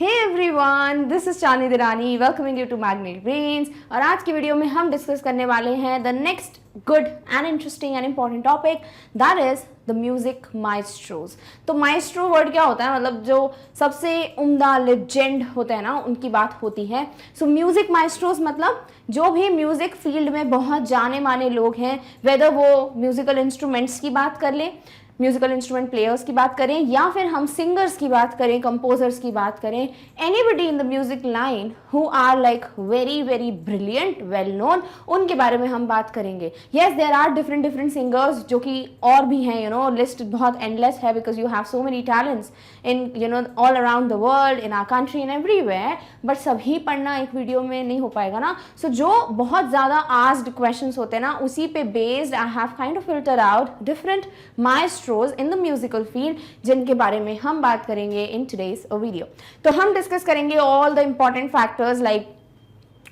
Hey everyone, this is चांदी दिरानी welcoming you to Magnetic Brains। और आज की वीडियो में हम डिस्कस करने वाले हैं the next good and interesting and important topic that is the music maestros। तो maestro वर्ड क्या होता है, मतलब जो सबसे उम्दा लेजेंड होते हैं ना उनकी बात होती है। सो म्यूजिक माइस्ट्रोस मतलब जो भी म्यूजिक फील्ड में बहुत जाने माने लोग हैं, वेदर वो म्यूजिकल इंस्ट्रूमेंट्स की बात कर लें, म्यूजिकल इंस्ट्रूमेंट प्लेयर्स की बात करें या फिर हम सिंगर्स की बात करें, कंपोजर्स की बात करें, anybody in the music line who are like very very brilliant well known, उनके बारे में हम बात करेंगे। Yes, there are different different singers जो कि और भी हैं, यू नो लिस्ट बहुत एंडलेस है because you have so many talents in you know all around the world, in our country and everywhere, but सभी पढ़ना एक वीडियो में नहीं हो पाएगा ना। सो जो बहुत ज़्यादा आस्क्ड क्वेश्चंस होते हैं ना, उसी पे based I have kind of filter out different maestros in the musical field जिनके बारे में हम बात करेंगे इन टुडेज वीडियो। तो हम डिस्कस करेंगे all the important factors like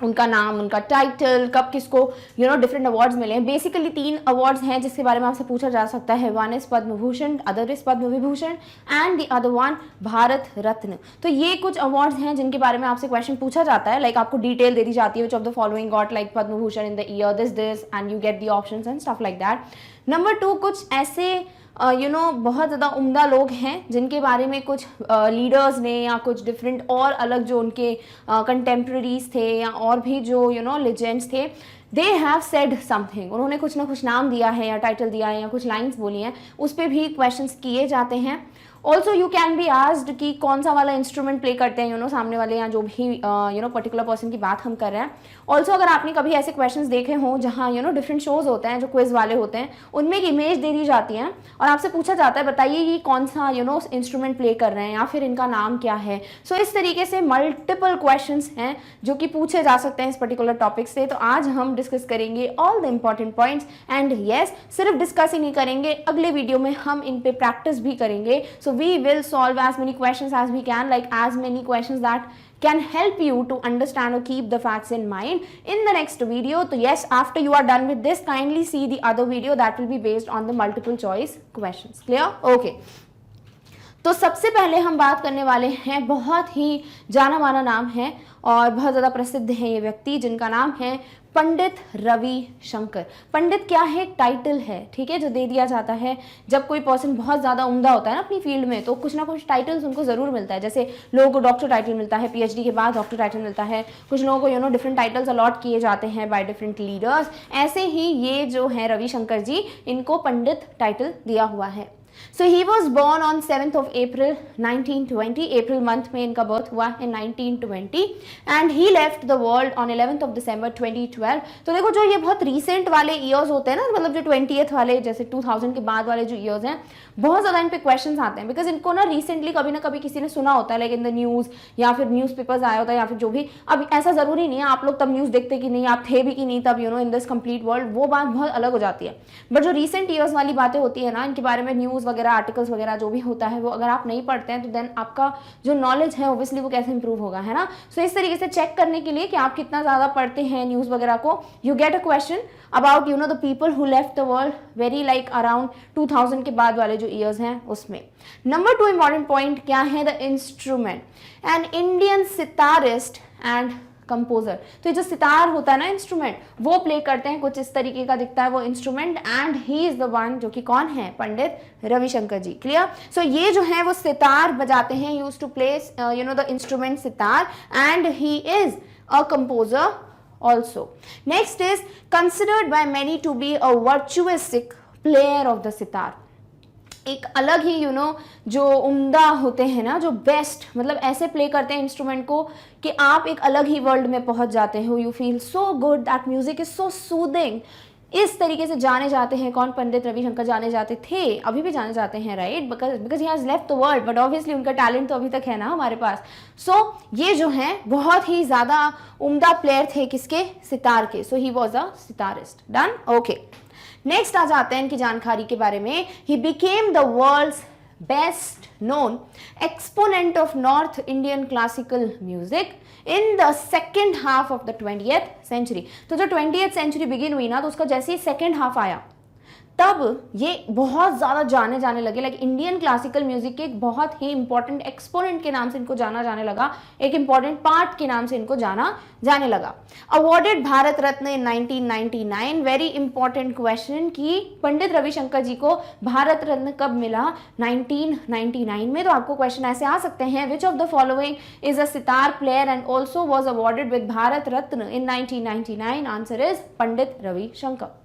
उनका नाम, उनका टाइटल, कब किसको यू नो डिफरेंट अवार्ड्स मिले हैं। बेसिकली 3 अवार्ड्स हैं जिसके बारे में आपसे पूछा जा सकता है। One is Padma Bhushan, other is Padma Vibhushan and the other one Bharat Ratna. तो ये कुछ अवार्ड्स हैं जिनके बारे में आपसे क्वेश्चन पूछा जाता है, लाइक आपको डिटेल दे दी जाती है विच of the following got like Padma Bhushan in the year this and you get the options and stuff like that. Number 2, कुछ ऐसे बहुत ज़्यादा उम्दा लोग हैं जिनके बारे में कुछ लीडर्स ने या कुछ डिफरेंट और अलग जो उनके कंटेम्प्रेरीज थे या और भी जो लेजेंड्स थे, दे हैव सेड समथिंग, उन्होंने कुछ ना कुछ नाम दिया है या टाइटल दिया है या कुछ लाइंस बोली हैं, उस पर भी क्वेश्चंस किए जाते हैं। Also you can be asked कि कौन सा वाला इंस्ट्रूमेंट प्ले करते हैं सामने वाले या जो भी पर्टिकुलर पर्सन की बात हम कर रहे हैं। ऑल्सो अगर आपने कभी ऐसे क्वेश्चंस देखे हों जहाँ डिफरेंट शोज होते हैं जो क्विज वाले होते हैं, उनमें एक इमेज दे दी जाती है और आपसे पूछा जाता है बताइए ये कौन सा इंस्ट्रूमेंट प्ले कर रहे हैं या फिर इनका नाम क्या है। सो इस तरीके से मल्टीपल क्वेश्चंस हैं जो कि पूछे जा सकते हैं इस पर्टिकुलर टॉपिक से। तो आज हम डिस्कस करेंगे all the important points and yes, सिर्फ डिस्कस ही नहीं करेंगे, अगले वीडियो में हम इन पे प्रैक्टिस भी करेंगे। So we will solve as many questions as we can, like as many questions that can help you to understand or keep the facts in mind in the next video. So yes, after you are done with this, kindly see the other video that will be based on the multiple choice questions. Clear? Okay. तो सबसे पहले हम बात करने वाले हैं, बहुत ही जाना माना नाम है और बहुत ज़्यादा प्रसिद्ध है ये व्यक्ति जिनका नाम है पंडित रवि शंकर। पंडित क्या है, टाइटल है, ठीक है, जो दे दिया जाता है जब कोई पर्सन बहुत ज़्यादा उम्दा होता है ना अपनी फील्ड में, तो कुछ ना कुछ टाइटल्स उनको ज़रूर मिलता है। जैसे लोगों को डॉक्टर टाइटल मिलता है, पीएचडी के बाद डॉक्टर टाइटल मिलता है, कुछ लोगों को डिफरेंट टाइटल्स अलॉट किए जाते हैं बाय डिफरेंट लीडर्स। ऐसे ही ये जो है रविशंकर जी, इनको पंडित टाइटल दिया हुआ है। So he was born on 7th of April 1920, April month में इनका बर्थ हुआ है 1920 and he left the world on 11th of December 2012। तो देखो जो ये बहुत रीसेंट वाले ईयर्स होते हैं ना, मतलब जो 20th वाले जैसे 2000 के बाद वाले जो ईयर्स हैं, बहुत ज़्यादा इन पे क्वेश्चंस आते हैं बिकॉज इनको ना रिसेंटली कभी ना कभी किसी ने सुना होता है, लाइक इन द न्यूज़ या फिर न्यूज़पेपर्स आया होता है या फिर जो भी। अब ऐसा ज़रूरी नहीं है आप लोग तब न्यूज़ देखते कि नहीं, आप थे भी कि नहीं तब इन दिस कंप्लीट वर्ल्ड, वो बात बहुत अलग हो जाती है। बट जो रिसेंट ईयर्स वाली बातें होती है ना, इनके बारे में न्यूज़ वगैरह, आर्टिकल्स वगैरह जो भी होता है, वो अगर आप नहीं पढ़ते हैं तो देन आपका जो नॉलेज है ओब्वियसली वो कैसे इंप्रूव होगा, है ना। सो इस तरीके से चेक करने के लिए कि आप कितना ज़्यादा पढ़ते हैं न्यूज़ वगैरह को, you get a question about the people who left the world very like around 2000 के बाद वाले जो ईयर्स हैं उसमें। नंबर 2 इंपॉर्टेंट पॉइंट क्या है, the instrument, an Indian sitarist and composer. तो ये जो सितार होता है ना इंस्ट्रूमेंट, वो प्ले करते हैं, कुछ इस तरीके का दिखता है वो instrument and he is the one, जो कि कौन है, पंडित रविशंकर जी। क्लियर? सो ये जो है वो सितार बजाते हैं, use to play the instrument sitar and he is a composer also. Next is considered by many to be a virtuosic player of the sitar। एक अलग ही जो उम्दा होते हैं ना, जो बेस्ट, मतलब ऐसे प्ले करते हैं इंस्ट्रूमेंट को कि आप एक अलग ही वर्ल्ड में पहुंच जाते हो, you feel so good, that music is so soothing. इस तरीके से जाने जाते हैं कौन, पंडित रविशंकर जाने जाते थे, अभी भी जाने जाते हैं, right, because he has left the world, but obviously उनका टैलेंट तो अभी तक है ना हमारे पास। सो ये जो है बहुत ही ज़्यादा उम्दा प्लेयर थे, किसके, सितार के। So he was a sitarist. Done? Okay, next आ जाते हैं इनकी जानकारी के बारे में। He became the world's best known exponent of North Indian classical music in the second half of the 20th century। तो जो 20th century बिगिन हुई ना, तो उसका जैसे ही सेकेंड हाफ आया तब ये बहुत ज़्यादा जाने जाने लगे, लाइक इंडियन क्लासिकल म्यूजिक के एक बहुत ही इंपॉर्टेंट एक्सपोनेंट के नाम से इनको जाना जाने लगा, एक इंपॉर्टेंट पार्ट के नाम से इनको जाना जाने लगा। अवॉर्डेड भारत रत्न इन 1999, वेरी इंपॉर्टेंट क्वेश्चन कि पंडित रविशंकर जी को भारत रत्न कब मिला, 1999 में। तो आपको क्वेश्चन ऐसे आ सकते हैं, विच of the following is a sitar player and also was awarded with Bharat Ratna in 1999? Answer is Pandit Ravishankar.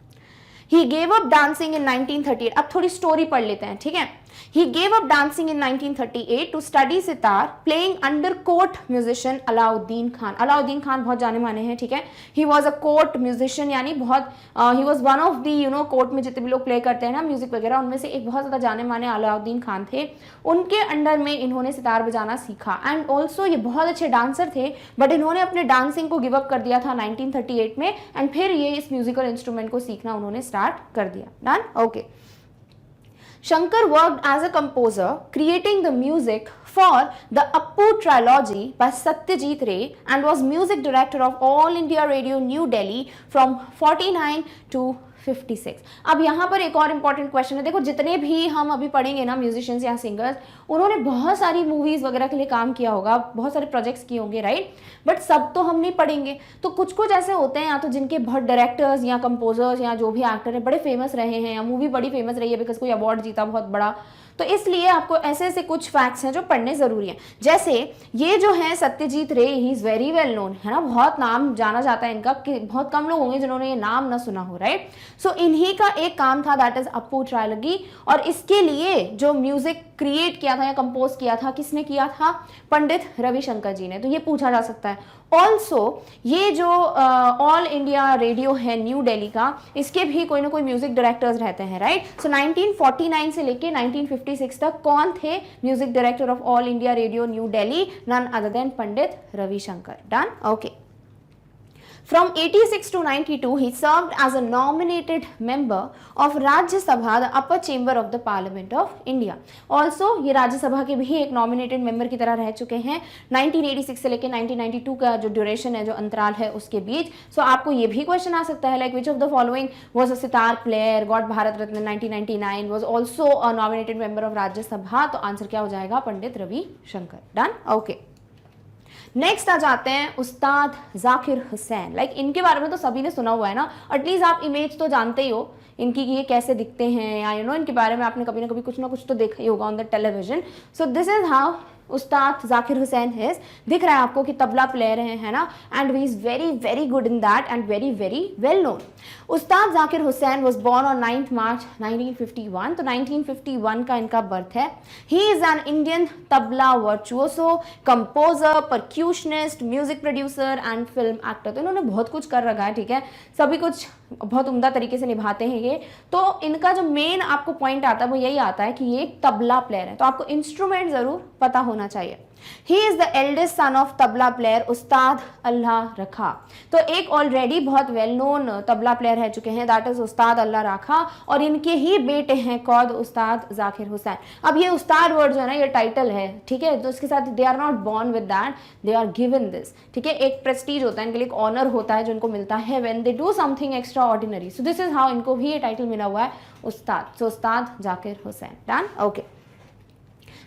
He gave up dancing in 1938. अब थोड़ी स्टोरी पढ़ लेते हैं, ठीक है। He gave up dancing in 1938 to study sitar, playing under court musician Alauddin Khan. Alauddin Khan बहुत जाने माने हैं, ठीक है। He was a court musician, यानी बहुत he was one of the court में जितने भी लोग प्ले करते हैं ना म्यूजिक वगैरह, उनमें से एक बहुत ज़्यादा जाने माने अलाउद्दीन खान थे। उनके अंडर में इन्होंने सितार बजाना सीखा एंड ऑल्सो ये बहुत अच्छे डांसर थे, बट इन्होंने अपने डांसिंग को गिव अप कर दिया था 1938 में, एंड फिर ये इस म्यूजिकल इंस्ट्रूमेंट को सीखना उन्होंने स्टार्ट कर दिया। Done, okay. Shankar worked as a composer, creating the music for the Appu trilogy by Satyajit Ray and was music director of All India Radio New Delhi from 49 to 56। अब यहाँ पर एक और इम्पॉर्टेंट क्वेश्चन है, देखो जितने भी हम अभी पढ़ेंगे ना म्यूजिशियंस या सिंगर्स, उन्होंने बहुत सारी मूवीज वगैरह के लिए काम किया होगा, बहुत सारे प्रोजेक्ट्स किए होंगे, राइट, बट सब तो हम नहीं पढ़ेंगे। तो कुछ कुछ ऐसे होते हैं या तो जिनके बहुत डायरेक्टर्स या कंपोजर्स या जो भी एक्टर है बड़े फेमस रहे हैं, या मूवी बड़ी फेमस रही है बिकॉज कोई अवार्ड जीता बहुत बड़ा, तो इसलिए आपको ऐसे ऐसे कुछ फैक्ट्स हैं जो पढ़ने ज़रूरी हैं। जैसे ये जो है सत्यजीत रे, ही इज़ वेरी वेल नोन, है ना, बहुत नाम जाना जाता है इनका, कि बहुत कम लोग होंगे जिन्होंने ये नाम ना सुना हो, राइट। सो इन्हीं का एक काम था, दैट इज अप्पू ट्रायलॉजी, और इसके लिए जो म्यूजिक क्रिएट किया था या कंपोज किया था, किसने किया था? पंडित रविशंकर जी ने। तो ये पूछा जा सकता है। ऑल्सो ये जो ऑल इंडिया रेडियो है न्यू दिल्ली का, इसके भी कोई ना कोई म्यूजिक डायरेक्टर्स रहते हैं, राइट। सो 1949 से लेके 1956 तक कौन थे music director of All India Radio New Delhi? None other than Pandit Ravishankar. Done, okay. From 86 to 92, he served as a nominated member of Rajya Sabha, the upper chamber of the Parliament of India. Also, ये राज्यसभा के भी एक nominated member की तरह रह चुके हैं 1986 से लेके 1992 का जो ड्यूरेशन है, जो अंतराल है उसके बीच। So, आपको ये भी क्वेश्चन आ सकता है, like which of the following was a sitar player, got Bharat Ratna 1999, was also a nominated member of राज्य सभा? तो आंसर क्या हो जाएगा? Pandit Ravishankar. Done, okay. Next आ जाते हैं उस्ताद जाकिर हुसैन। लाइक इनके बारे में तो सभी ने सुना हुआ है ना, एटलीस्ट आप इमेज तो जानते ही हो इनकी, ये कैसे दिखते हैं, या यू नो इनके बारे में आपने कभी ना कभी कुछ ना कुछ तो देखा ही होगा on the television. So this is how उस्ताद जाकिर हुसैन है। दिख रहा है आपको कि तबला प्लेयर है ना, and we is very very good in that and very very well known. Ustad Zakir Hussain was born on 9 March 1951, तो 1951 का इनका बर्थ है। He is an Indian tabla virtuoso, composer, percussionist, music producer and film actor. तो इन्होंने बहुत कुछ कर रखा है, ठीक है, सभी कुछ बहुत उम्दा तरीके से निभाते हैं ये। तो इनका जो मेन आपको पॉइंट आता है वो यही आता है कि ये एक तबला प्लेयर है, तो आपको इंस्ट्रूमेंट जरूर पता होना चाहिए। He is the eldest son of tabla player उस्ताद अल्लाह रखा। तो एक ऑलरेडी बहुत वेल नोन तबला प्लेयर रह चुके हैं, दैट इज उस्ताद अल्लाह रखा, और इनके ही बेटे हैं कौद उस्ताद जाकिर हुसैन। अब ये उस्ताद वर्ड जो है ना, ये टाइटल है, ठीक है, तो इसके साथ they are not born with that, they are given this, ठीक है। एक प्रेस्टीज होता है इनके लिए, एक ऑनर होता है जो इनको मिलता है when they do something extra ordinary. So this is how इनको भी ये टाइटल मिला हुआ है उस्ताद। सो उस्ताद Zakir Hussain. Done, okay.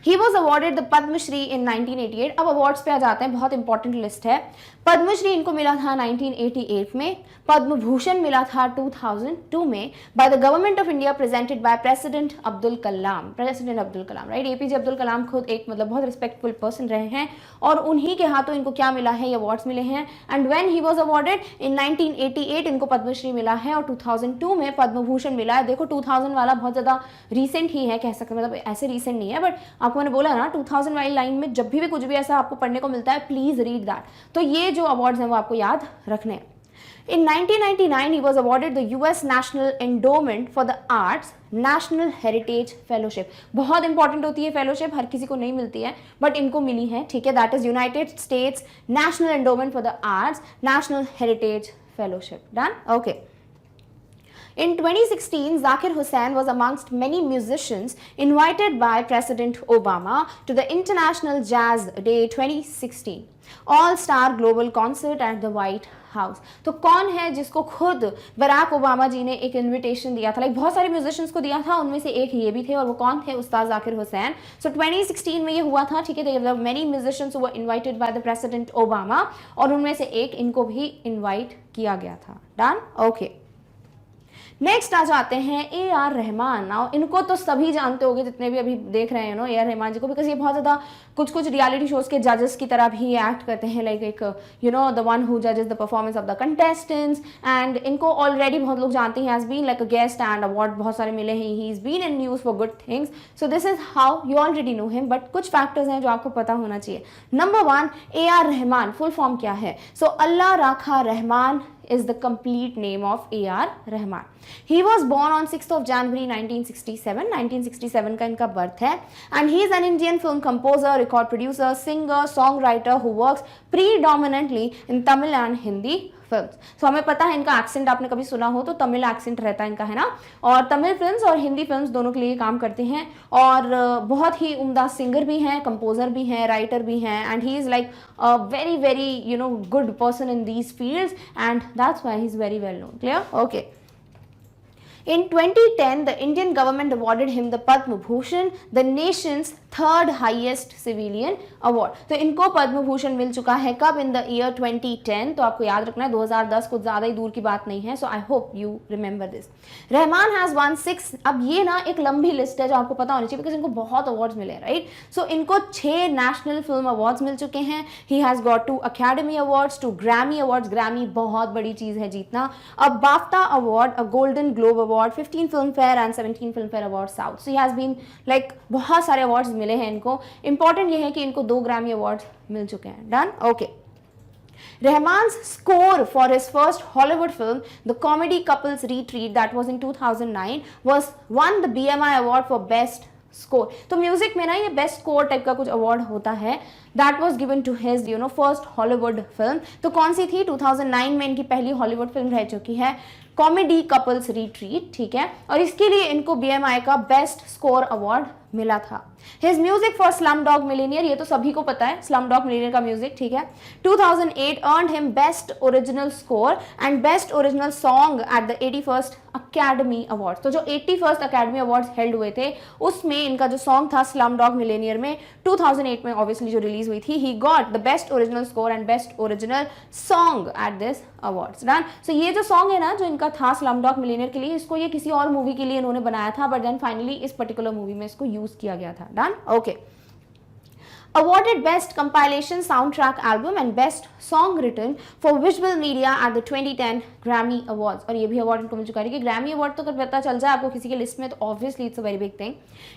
He was awarded the Padma Shri in 1988। अब अवार्ड्स पे आ जाते हैं, बहुत इंपॉर्टेंट लिस्ट है। पद्म श्री इनको मिला था 1988 में, पद्म भूषण मिला था 2002 में by the government of India presented by president Abdul Kalam. President Abdul Kalam, right. APJ Abdul Kalam खुद एक मतलब बहुत रिस्पेक्टफुल पर्सन रहे हैं, और उन्हीं के हाथों इनको क्या मिला है, ये अवार्ड्स मिले हैं। And when he was awarded इन 1988 इनको पद्मश्री मिला है, और 2002 में पद्म भूषण मिला है। देखो 2000 वाला बहुत ज़्यादा रिसेंट ही है, कह सकते हैं, मतलब ऐसे रिसेंट नहीं है, बट आपको मैंने बोला ना 2000 वाली लाइन में जब भी कुछ भी ऐसा आपको पढ़ने को मिलता है, प्लीज रीड दैट। तो ये जो अवार्ड्स हैं वो आपको याद रखने हैं। In 1999, he was awarded the US National Endowment for the Arts National Heritage Fellowship। बहुत इंपॉर्टेंट होती है फेलोशिप, हर किसी को नहीं मिलती है, बट इनको मिली है, ठीक है। That is United states national endowment for the arts national heritage fellowship. Done, okay. In 2016, Zakir Hussain was amongst many musicians invited by President Obama to the International Jazz Day 2016 All-Star Global Concert at the White House. तो कौन है जिसको खुद Barack Obama जी ने एक invitation दिया था, like बहुत सारे म्यूजिशियंस को दिया था, उनमें से एक ये भी थे, और वो कौन थे? उस्ताद जाकिर हुसैन. सो 2016 में ये हुआ था, ठीक है. Many musicians were invited by the president Obama, और उनमें से एक इनको भी इनवाइट किया गया था. डन. ओके. नेक्स्ट आ जाते हैं ए आर रहमान. नाउ इनको तो सभी जानते होंगे जितने भी अभी देख रहे हैं नो, ए आर रहमान जी को, बिकॉज ये बहुत ज़्यादा कुछ रियलिटी शोज के जजेस की तरह भी एक्ट करते हैं, लाइक एक द वन हु जजेस the performance of the contestants. And इनको ऑलरेडी बहुत लोग जानते हैं, has been like a guest and award बहुत सारे मिले हैं. He is been in news for good things. So this is how you already know him, but कुछ फैक्टर्स हैं जो आपको पता होना चाहिए. Number 1, A R Rahman full form क्या है? सो अल्लाह राखा Rahman is the complete name of A.R. Rahman. He was born on 6th of January 1967. 1967 का इनका बर्थ है. And he is an Indian film composer, record producer, singer, songwriter who works predominantly in Tamil and Hindi films. So हमें पता है इनका accent, आपने कभी सुना हो तो तमिल एक्सेंट रहता है इनका, है ना. और तमिल फिल्म्स और हिंदी फिल्म्स दोनों के लिए काम करते हैं, और बहुत ही उम्दा सिंगर भी हैं, कंपोजर भी हैं, राइटर भी हैं. And he is like a very very good person in these fields, and that's why he is very well known. Clear? Okay. In 2010, the Indian government awarded him the Padma Bhushan, the nation's third highest civilian award. तो इनको पद्म भूषण मिल चुका है कब? In the year 2010. तो आपको याद रखना है 2010 कुछ ज़्यादा ही दूर की बात नहीं है. So I hope you remember this. Rahman has one 6. अब ये ना एक लंबी लिस्ट है जो आपको पता होनी चाहिए, बिकॉज इनको बहुत अवार्ड्स मिले, राइट. सो इनको 6 नेशनल फिल्म अवार्ड्स मिल चुके हैं. He has got 2 academy awards, 2 Grammy awards. Grammy बहुत बड़ी चीज़ है जीतना. A BAFTA award, a golden globe award, 15 Filmfare and 17 Filmfare award south. So he has been like बहुत सारे अवार्ड्स मिले हैं इनको. इंपॉर्टेंट ये है कि इनको 2 ग्रैमी अवार्ड्स मिल चुके हैं. Done. Okay. Rahman's score for his first Hollywood film, The Comedy Couples Retreat, that was in 2009, was won the BMI award for best score. तो म्यूजिक में ना ये बेस्ट स्कोर टाइप का कुछ अवार्ड होता है. That was given to his first Hollywood film. तो कौन सी थी? 2009 में इनकी पहली हॉलीवुड फिल्म रह चुकी है कॉमेडी कपल्स रिट्रीट, ठीक है. और इसके लिए इनको BMI का बेस्ट स्कोर अवार्ड मिला था. His music for Slumdog millionaire, ये तो सभी को पता है स्लमडॉग मिलियनेयर का म्यूजिक, ठीक है. 2008 earned him best original score and best original song at the 81st academy award. तो जो 81st अकेडमी अवार्ड्स हेल्ड हुए थे उसमें इनका जो सॉन्ग था स्लमडॉग मिलियनेयर में 2008 में ऑब्वियसली जो रिलीज हुई थी, he got the best original score and best original song at this awards. Done. So ये जो सॉन्ग है ना जो इनका था स्लमडॉग मिलियनेयर के लिए, इसको ये किसी और मूवी के लिए इन्होंने बनाया था, बट देन फाइनली इस पर्टिकुलर मूवी में इसको यूज किया गया था. Done. Okay. Awarded Best Compilation Soundtrack Album and Best Song Written for Visual Media at the 2010 Grammy Awards. और ये भी अवार्ड इनको मिल चुका है कि ग्रैमी अवार्ड तो अगर पता चल जाए आपको किसी के लिस्ट में तो obviously it's a very big thing.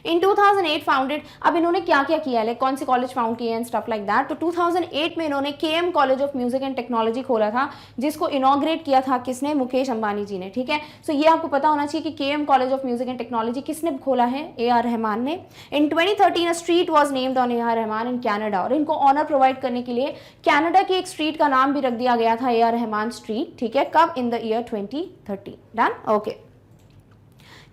In 2008 founded. अब इन्होंने क्या क्या किया है, कौन से कॉलेज फाउंड किए एंड स्टफ लाइक दैट. तो 2008 में इन्होंने KM college of music and technology खोला था, जिसको इनॉग्रेट किया था किसने? मुकेश अंबानी जी ने, ठीक है. सो ये आपको पता होना चाहिए कि KM college of music and technology किसने खोला है? AR रहमान ने. इन 2013 a street was named on AR Rahman in Canada. और इनको ऑनर प्रोवाइड करने के लिए कनाडा की एक स्ट्रीट का नाम भी रख दिया गया था AR रहमान स्ट्रीट, ठीक है. कब? In the year 2030. Done. Okay.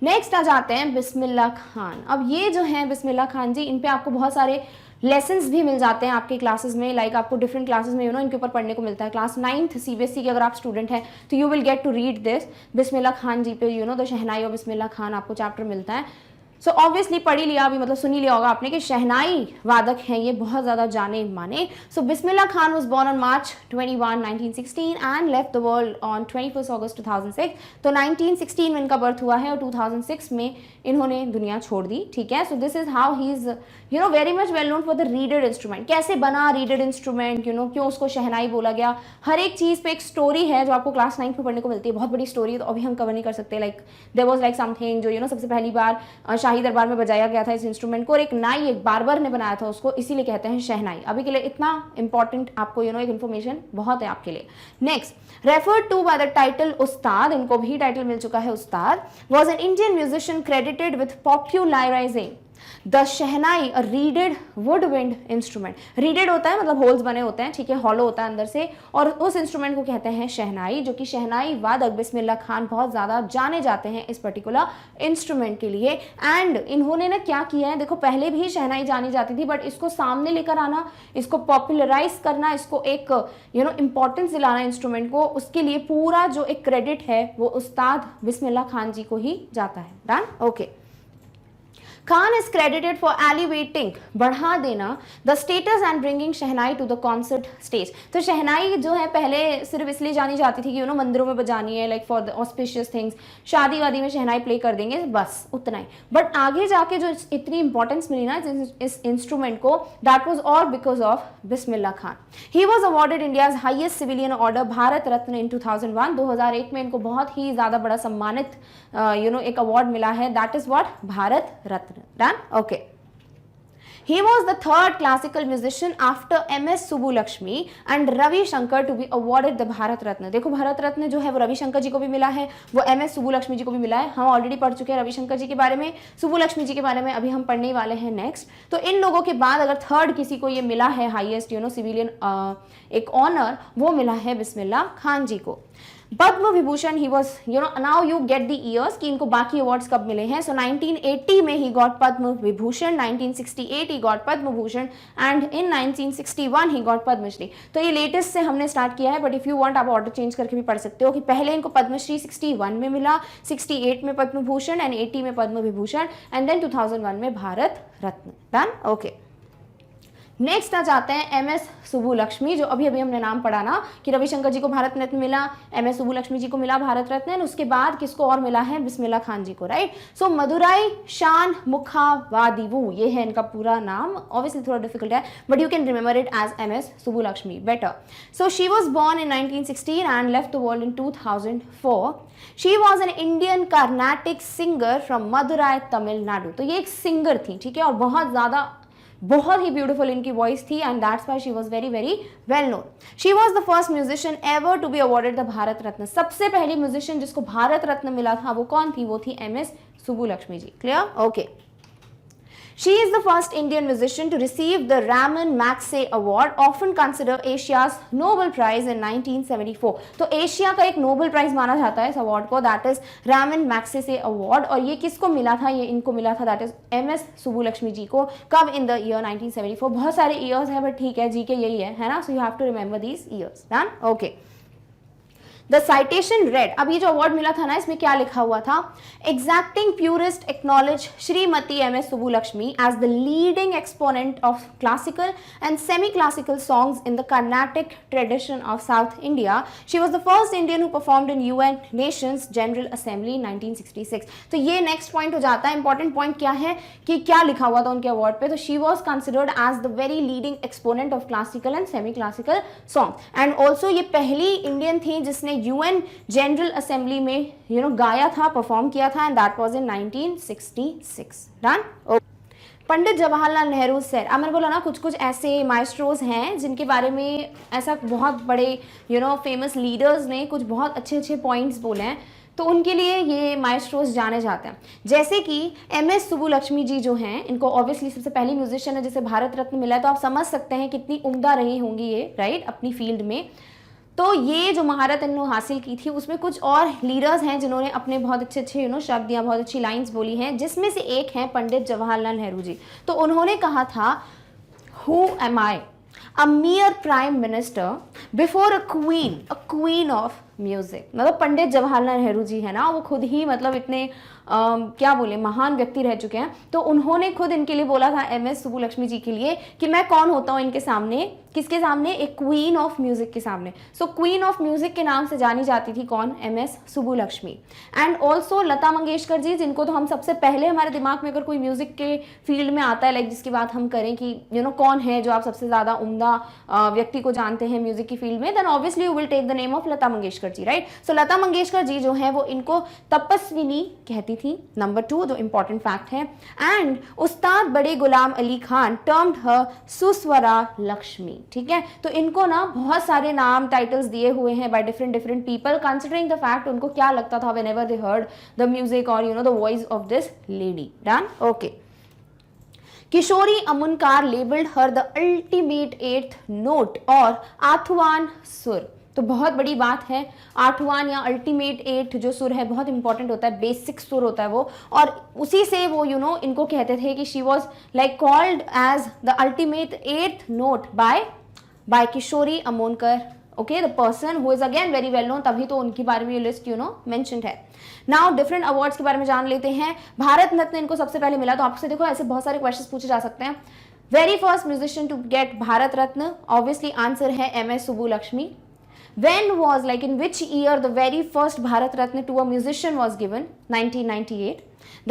Next आ जाते हैं बिस्मिल्लाह खान. अब ये जो है बिस्मिल्लाह खान जी, इन पे आपको बहुत सारे लेसन्स भी मिल जाते हैं आपके क्लासेस में, लाइक आपको डिफरेंट क्लासेस में इनके ऊपर पढ़ने को मिलता है. क्लास 9th CBSE के अगर आप स्टूडेंट हैं तो you will get to read this. Bismillah Khan ji पे द शहनाई और बिस्मिल्लाह खान आपको चैप्टर मिलता है. सो ऑब्वियसली पढ़ ही लिया अभी, मतलब सुन ही लिया होगा आपने कि शहनाई वादक हैं ये बहुत ज़्यादा जाने माने. So Bismillah Khan was born on March 21, 1916 and left the world on 21st August 2006. तो 1916 में इनका बर्थ हुआ है और 2006 में इन्होंने दुनिया छोड़ दी, ठीक है. सो this is how he is very much well known for the readed instrument. कैसे बना रीडेड इंस्ट्रूमेंट, क्यों उसको शहनाई बोला गया. हर एक चीज़ पे एक स्टोरी है जो आपको क्लास 9 में पढ़ने को मिलती है. बहुत बड़ी स्टोरी है तो अभी हम कवर नहीं कर सकते. Like there was like something जो सबसे पहली बार शाही दरबार में बजाया गया था इस इंस्ट्रूमेंट को, और एक नाई एक बार्बर ने बनाया था उसको, इसीलिए कहते हैं शहनाई. अभी के लिए इतना इंपॉर्टेंट आपको एक इन्फॉर्मेशन बहुत है आपके लिए. Next, referred to by the title Ustad, इनको भी टाइटल मिल चुका है Ustad, was an Indian musician credited with popularising the shehnai a reeded woodwind instrument, reeded होता है मतलब होल्स बने होते हैं, ठीक है, हॉलो होता है अंदर से, और उस इंस्ट्रूमेंट को कहते हैं शहनाई, जो कि शहनाई वादक बिस्मिल्लाह खान बहुत ज़्यादा जाने जाते हैं इस पर्टिकुलर इंस्ट्रूमेंट के लिए। एंड इन्होंने ना क्या किया है, देखो पहले भी शहनाई जानी जाती थी, बट इसको सामने लेकर आना, इसको पॉपुलराइज करना, इसको एक इंपॉर्टेंस दिलाना इंस्ट्रूमेंट को, उसके लिए पूरा जो एक क्रेडिट है वो उस्ताद बिस्मिल्लाह खान जी को ही जाता है। Done, okay. Khan is credited for elevating, बढ़ा देना, the status and bringing shehnai to the concert stage। तो शहनाई जो है पहले सिर्फ इसलिए जानी जाती थी कि मंदिरों में बजानी है, like for the auspicious things, शादी वादी में शहनाई प्ले कर देंगे, बस उतना ही। बट आगे जाके जो इतनी इंपॉर्टेंस मिली ना इस इंस्ट्रूमेंट को, that was all because of Bismillah Khan. He was awarded India's highest civilian order Bharat Ratna in 2001। 2001 में इनको बहुत ही ज़्यादा बड़ा सम्मानित एक अवार्ड मिला है, that is what, Bharat Ratna. Done? Okay. He was the third classical musician after M.S. Subbulakshmi and Ravi Shankar to be awarded the Bharat Ratna। देखो भारत रत्न जो है वो रवि शंकर जी को भी मिला है, वो M.S. सुब्बुलक्ष्मी जी को भी मिला है। हम ऑलरेडी पढ़ चुके हैं रवि शंकर जी के बारे में, सुब्बुलक्ष्मी जी के बारे में अभी हम पढ़ने वाले हैं नेक्स्ट। तो इन लोगों के बाद अगर थर्ड किसी को ये मिला है हाईएस्ट सिविलियन एक ऑनर, वो मिला है बिस्मिल्लाह खान जी को। Padma Vibhushan he was now you get the years कि इनको बाकी अवार्ड्स कब मिले हैं। सो 1980 में he got Padma Vibhushan, 1968 he got Padma Bhushan and in 1961 he got Padmashri. तो ये लेटेस्ट से हमने स्टार्ट किया है, बट इफ यू वांट आप ऑर्डर चेंज करके भी पढ़ सकते हो कि पहले इनको पद्मश्री 61 में मिला, 68 में पद्म भूषण एंड 80 में पद्म विभूषण एंड देन 2001 में Bharat Ratna. Done, okay. Next आ जाते हैं एम एस सुब्बुलक्ष्मी, जो अभी अभी हमने नाम पढ़ा ना कि रविशंकर जी को भारत रत्न मिला, एम एस सुब्बुलक्ष्मी जी को मिला भारत रत्न, एंड उसके बाद किसको और मिला है, बिस्मिल्लाह खान जी को, राइट। सो मदुराई शान मुखावादिवु, ये है इनका पूरा नाम, ऑब्वियसली थोड़ा डिफिकल्ट है but you can remember it as M S Subbulakshmi better. So she was born in 1916 and left the world in 2004। She was an Indian Carnatic singer from Madurai Tamil Nadu. तो ये एक सिंगर थी, ठीक है, और बहुत ही ब्यूटीफुल इनकी वॉइस थी and that's why she was very very well known. She was the first musician ever to be awarded the Bharat रत्न। सबसे पहली म्यूजिशियन जिसको भारत रत्न मिला था वो कौन थी, वो थी M S Subbulakshmi ji. Clear, okay. She is the first Indian musician to receive the Raman Magsaysay Award, often considered Asia's Nobel Prize in 1974। तो एशिया का एक नोबेल प्राइज माना जाता है इस अवार्ड को, that is Ramon Magsaysay award. और ये किसको मिला था, ये इनको मिला था, that is M S Subbulakshmi ji को। कब, इन द ईयर 1974। बहुत सारे ईयर्स हैं बट ठीक है, जी के यही है ना, so you have to remember these years. Done, okay. The citation read, अब ये जो अवार्ड मिला था ना, इसमें क्या लिखा हुआ था, exacting purist acknowledge Shrimati M S Subbulakshmi as the leading exponent of classical and semi classical songs in the Carnatic tradition of south India. She was the first Indian who performed in UN nations general assembly in 1966। तो ये next point हो जाता है। Important point क्या है कि क्या लिखा हुआ था उनके अवार्ड पे, तो she was considered as the very leading exponent of classical and semi classical song, and also ये पहली इंडियन थी जिसने यूएन जनरल असेंबली में गाया था, परफॉर्म किया था, and that was in 1966। Done, Pandit Jawaharlal Nehru sir. अब मैंने बोला ना कुछ कुछ ऐसे माइस्ट्रोज हैं जिनके बारे में ऐसा बहुत बड़े फेमस लीडर्स ने कुछ बहुत अच्छे अच्छे पॉइंट्स बोले हैं, तो उनके लिए ये माइस्ट्रोज जाने जाते हैं। जैसे कि एम एस सुब्बुलक्ष्मी जी जो हैं, इनको ऑब्वियसली सबसे पहली म्यूजिशियन है जिसे भारत रत्न मिला है, तो आप समझ सकते हैं कितनी उम्दा रही होंगी ये, राइट, अपनी फील्ड में। तो ये जो महारत इन्होंने हासिल की थी उसमें कुछ और लीडर्स हैं जिन्होंने अपने बहुत अच्छे अच्छे शब्द या बहुत अच्छी लाइंस बोली हैं, जिसमें से एक हैं पंडित जवाहरलाल नेहरू जी। तो उन्होंने कहा था, who am I, a मियर prime minister before a queen of music. मतलब पंडित जवाहरलाल नेहरू जी है ना, वो खुद ही मतलब इतने क्या बोले महान व्यक्ति रह चुके हैं, तो उन्होंने खुद इनके लिए बोला था, एम एस सुब्बुलक्ष्मी जी के लिए, कि मैं कौन होता हूँ इनके सामने, किसके सामने, एक क्वीन ऑफ म्यूजिक के सामने। सो क्वीन ऑफ म्यूजिक के नाम से जानी जाती थी कौन, M S Subbulakshmi. And also Lata Mangeshkar ji, जिनको तो हम सबसे पहले, हमारे दिमाग में अगर कोई म्यूजिक के फील्ड में आता है, लाइक जिसकी बात हम करें कि कौन है जो आप सबसे ज्यादा उम्दा व्यक्ति को जानते हैं म्यूजिक की फील्ड में, then obviously you will take the name of Lata Mangeshkar ji, right. So Lata Mangeshkar ji जो है वो इनको तपस्विनी कहती थी, नंबर 2 जो इंपॉर्टेंट फैक्ट है। एंड उस्ताद बड़े गुलाम अली खान टर्म्ड हर सुस्वरा लक्ष्मी, ठीक है। तो इनको ना बहुत सारे नाम टाइटल्स दिए हुए हैं by different people, considering the fact उनको क्या लगता था whenever they heard the music और the voice of this lady. Done, okay. Kishori Amonkar labelled her the ultimate eighth note और आठवां सुर। तो बहुत बड़ी बात है, आठवां या अल्टीमेट एट जो सुर है बहुत इंपॉर्टेंट होता है, बेसिक सुर होता है वो, और उसी से वो इनको कहते थे कि she was like called as the ultimate eighth note by Kishori Amonkar. Okay, the person who is again very well known, तभी तो उनके बारे में ये लिस्ट मेंशन्ड है। नाउ डिफरेंट अवार्ड्स के बारे में जान लेते हैं। भारत रत्न इनको सबसे पहले मिला, तो आपसे देखो ऐसे बहुत सारे क्वेश्चन पूछे जा सकते हैं। Very first musician to get Bharat Ratna, obviously answer है MS Subbulakshmi. When was, like in which year the very first Bharat Ratna to a musician was given? 1998.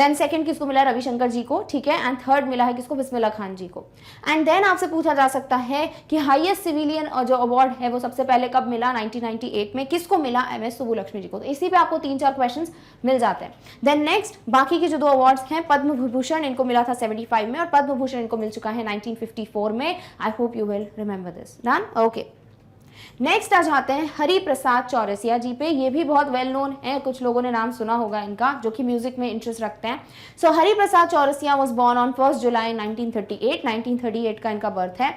Then second किसको मिला? रविशंकर जी को, ठीक है, एंड थर्ड मिला है किसको? बिस्मिल्लाह खान जी को। एंड देन आपसे पूछा जा सकता है कि हाईएस्ट सिविलियन जो अवार्ड है वो सबसे पहले कब मिला? 1998 में। किसको मिला? MS सुब्बुलक्ष्मी जी को। तो इसी पे आपको 3-4 क्वेश्चंस मिल जाते हैं। देन नेक्स्ट बाकी के जो 2 अवार्ड्स हैं, पद्म विभूषण इनको मिला था 75 में और पद्म भूषण इनको मिल चुका है 1954 में। I hope you will remember this. Done, okay. Next आ जाते हैं हरि प्रसाद चौरसिया जी पे। ये भी बहुत वेल नोन है, कुछ लोगों ने नाम सुना होगा इनका जो कि म्यूजिक में इंटरेस्ट रखते हैं। So Hari Prasad Chaurasia was born on 1 July 1938 का इनका बर्थ है।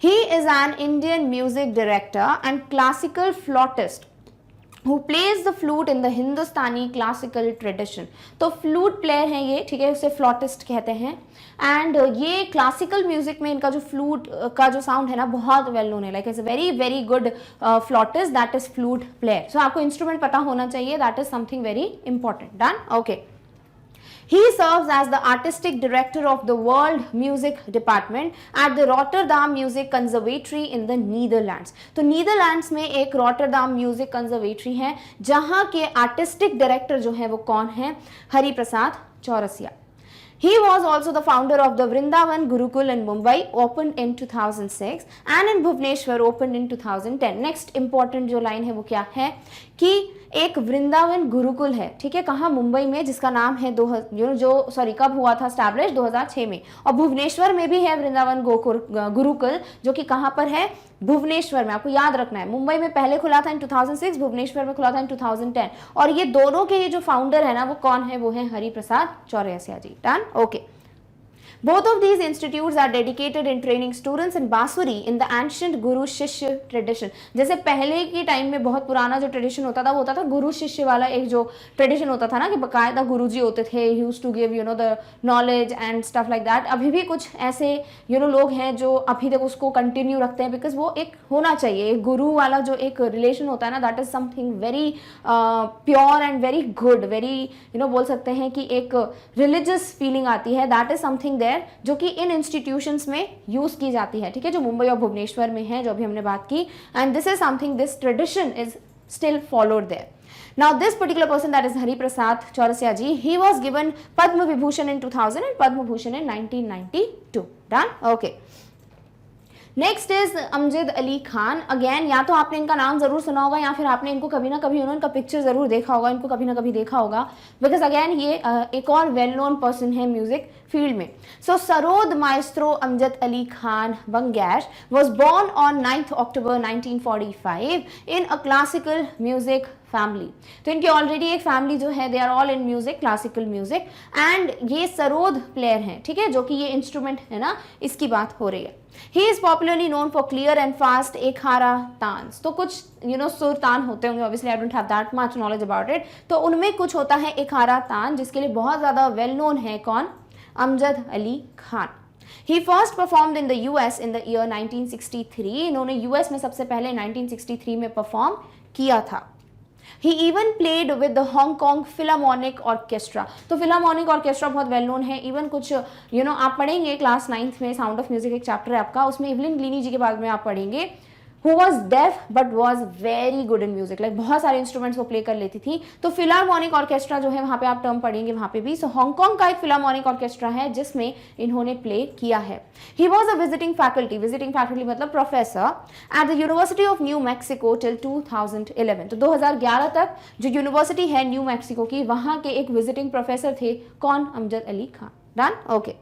He is an Indian music director and classical flautist who plays the flute in the Hindustani classical tradition। तो फ्लूट प्लेयर हैं ये, ठीक है, उसे फ्लॉटिस्ट कहते हैं। एंड ये क्लासिकल म्यूजिक में इनका जो फ्लूट का जो साउंड है ना बहुत वेल नोन है, like is a very very good flautist, that is flute player. So आपको इंस्ट्रूमेंट पता होना चाहिए, that is something very important. Done, okay. He serves as the artistic director of the World Music Department at the Rotterdam Music Conservatory in the Netherlands। तो Netherlands में एक रॉटरडाम music conservatory है जहां के आर्टिस्टिक डायरेक्टर जो है वो कौन है? Hari Prasad Chaurasia. He was also the founder of the Vrindavan Gurukul in Mumbai, opened in 2006, and in Bhubaneswar, opened in 2010। Next important जो लाइन है वो क्या है कि एक वृंदावन गुरुकुल है, ठीक है, कहाँ? मुंबई में, जिसका नाम है कब हुआ था स्टैब्लिश? 2006 में। और भुवनेश्वर में भी है वृंदावन गुरुकुल, जो कि कहाँ पर है? भुवनेश्वर में। आपको याद रखना है, मुंबई में पहले खुला था इन 2006, भुवनेश्वर में खुला था इन 2010। और ये दोनों के ये जो फाउंडर है ना वो कौन है? वो है Hari Prasad Chaurasia ji. Done, okay. Both of these institutes are dedicated in training students in बांसुरी in the ancient गुरु शिष्य tradition। जैसे पहले के टाइम में बहुत पुराना जो ट्रेडिशन होता था वो होता था गुरु शिष्य वाला, एक जो ट्रेडिशन होता था ना कि बकायदा गुरुजी होते थे, used to give the knowledge and stuff like that। अभी भी कुछ ऐसे लोग हैं जो अभी तक उसको कंटिन्यू रखते हैं, बिकॉज वो एक होना चाहिए, एक गुरु वाला जो एक रिलेशन होता है ना, that is something very pure and very good, very बोल सकते हैं कि एक रिलीजियस फीलिंग आती है, दैट इज समथिंग जो कि इन इंस्टीट्यूशंस में यूज की जाती है, ठीक है, जो मुंबई और भुवनेश्वर में है, जो अभी हमने बात की। And this is something, this tradition is still followed there. Now this particular person, that is Hari Prasad Chaurasia ji, he was given Padma Vibhushan in 2000 and Padma Bhushan in 1992. Done? Okay. Next is Amjad Ali Khan. Again या तो आपने इनका नाम जरूर सुना होगा या फिर आपने इनको कभी ना कभी इनका पिक्चर जरूर देखा होगा, इनको कभी ना कभी देखा होगा, बिकॉज अगेन ये एक और वेल नोन पर्सन है म्यूजिक फील्ड में। So sarod maestro Amjad Ali Khan Bangash was born on 9 October 1945 in a classical music family. तो इनकी ऑलरेडी एक फैमिली जो है, they are all in music, classical music, and ये सरोद प्लेयर हैं, ठीक है, जो कि ये इंस्ट्रूमेंट है ना, इसकी बात हो रही है। He is popularly known for clear and fast एखारा तान्स। तो कुछ सुर तान होते होंगे, obviously I don't have that much knowledge about it। तो उनमें कुछ होता है एखारा तान, जिसके लिए बहुत ज़्यादा वेल नोन है कौन? Amjad Ali Khan. He first performed in the US in the year 1963। इन्होंने US में सबसे पहले 1963 में परफॉर्म किया था। He even played with the Hong Kong Philharmonic Orchestra। तो फिलामोनिक ऑर्केस्ट्रा बहुत वेल नोन है, इवन कुछ आप पढ़ेंगे क्लास 9th में, साउंड ऑफ म्यूजिक एक चैप्टर है आपका, उसमें इवलिन ग्लीनी जी के बाद में आप पढ़ेंगे, who was deaf but was very good in music, like बहुत सारे इंस्ट्रूमेंट्स वो प्ले कर लेती थी। तो फिलारमोनिक ऑर्केस्ट्रा जो है वहाँ पे आप टर्म पढ़ेंगे वहाँ पे भी। सो हांगकांग का एक फिलारमोनिक ऑर्केस्ट्रा है जिसमें इन्होंने प्ले किया है। He was a visiting faculty मतलब professor at the university of new Mexico till 2011। तो 2011 तक जो यूनिवर्सिटी है न्यू मैक्सिको की, वहाँ के एक विजिटिंग प्रोफेसर थे कौन? Amjad Ali Khan. Done, okay.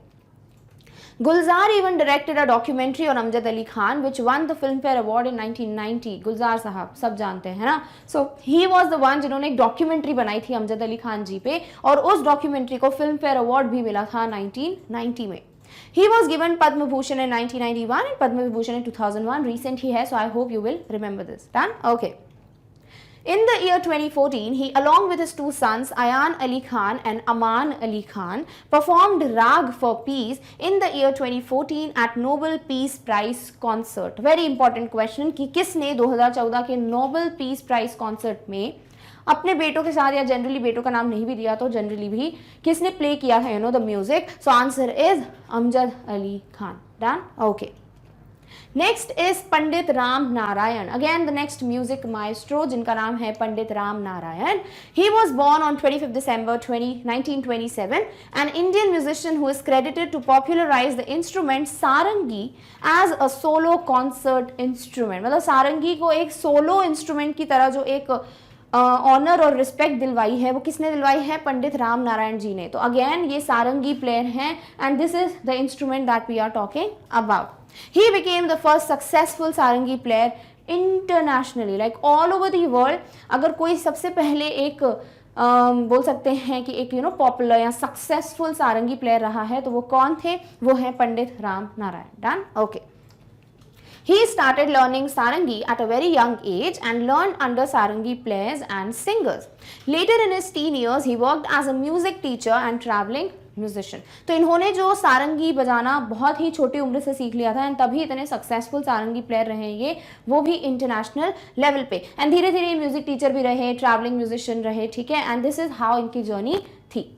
Gulzar even directed a documentary on Amjad Ali Khan which won the Filmfare Award in 1990। गुलजार साहब सब जानते हैं ना। So he was the one जिन्होंने एक डॉक्यूमेंट्री बनाई थी अमजद अली खान जी पे, और उस डॉक्यूमेंट्री को फिल्म फेयर अवार्ड भी मिला था 1990 में। He was given Padma Bhushan in 1991 and Padma Vibhushan in 2001. Recent ही है, so I hope you will remember this. Done? Okay. In the year 2014, he, along with his two sons, Ayan Ali Khan and Aman Ali Khan, performed Rag for Peace in the year 2014 at Nobel Peace Prize concert. Very important question कि किसने 2014 के Nobel Peace Prize concert में अपने बेटों के साथ, या generally बेटों का नाम नहीं भी दिया तो जनरली भी किसने प्ले किया है the music? So answer is Amjad Ali Khan. Done? Okay. Next is Pandit Ram Narayan. Again the next music maestro जिनका नाम है Pandit Ram Narayan. He was born on 25th December 1927, an Indian musician who is credited to popularize the instrument sarangi as a solo concert instrument. मतलब सारंगी को एक solo instrument की तरह जो एक ऑनर और रिस्पेक्ट दिलवाई है, वो किसने दिलवाई है? पंडित राम नारायण जी ने. तो अगेन ये सारंगी प्लेयर हैं and this is the instrument that we are talking about. He became the first successful sarangi player internationally, like all over the world. अगर कोई सबसे पहले एक बोल सकते हैं कि एक पॉपुलर या सक्सेसफुल सारंगी प्लेयर रहा है तो वो कौन थे? वो है Pandit Ram Narayan. Done? Okay. He started learning sarangi at a very young age and learned under sarangi players and singers. Later in his teen years, he worked as a music teacher and traveling musician. तो इन्होंने जो सारंगी बजाना बहुत ही छोटी उम्र से सीख लिया था एंड तभी इतने सक्सेसफुल सारंगी प्लेयर रहे ये, वो भी इंटरनेशनल लेवल पे. एंड धीरे धीरे म्यूजिक टीचर भी रहे, ट्रैवलिंग म्यूजिशियन रहे. ठीक है. एंड दिस इज हाउ इनकी जर्नी थी.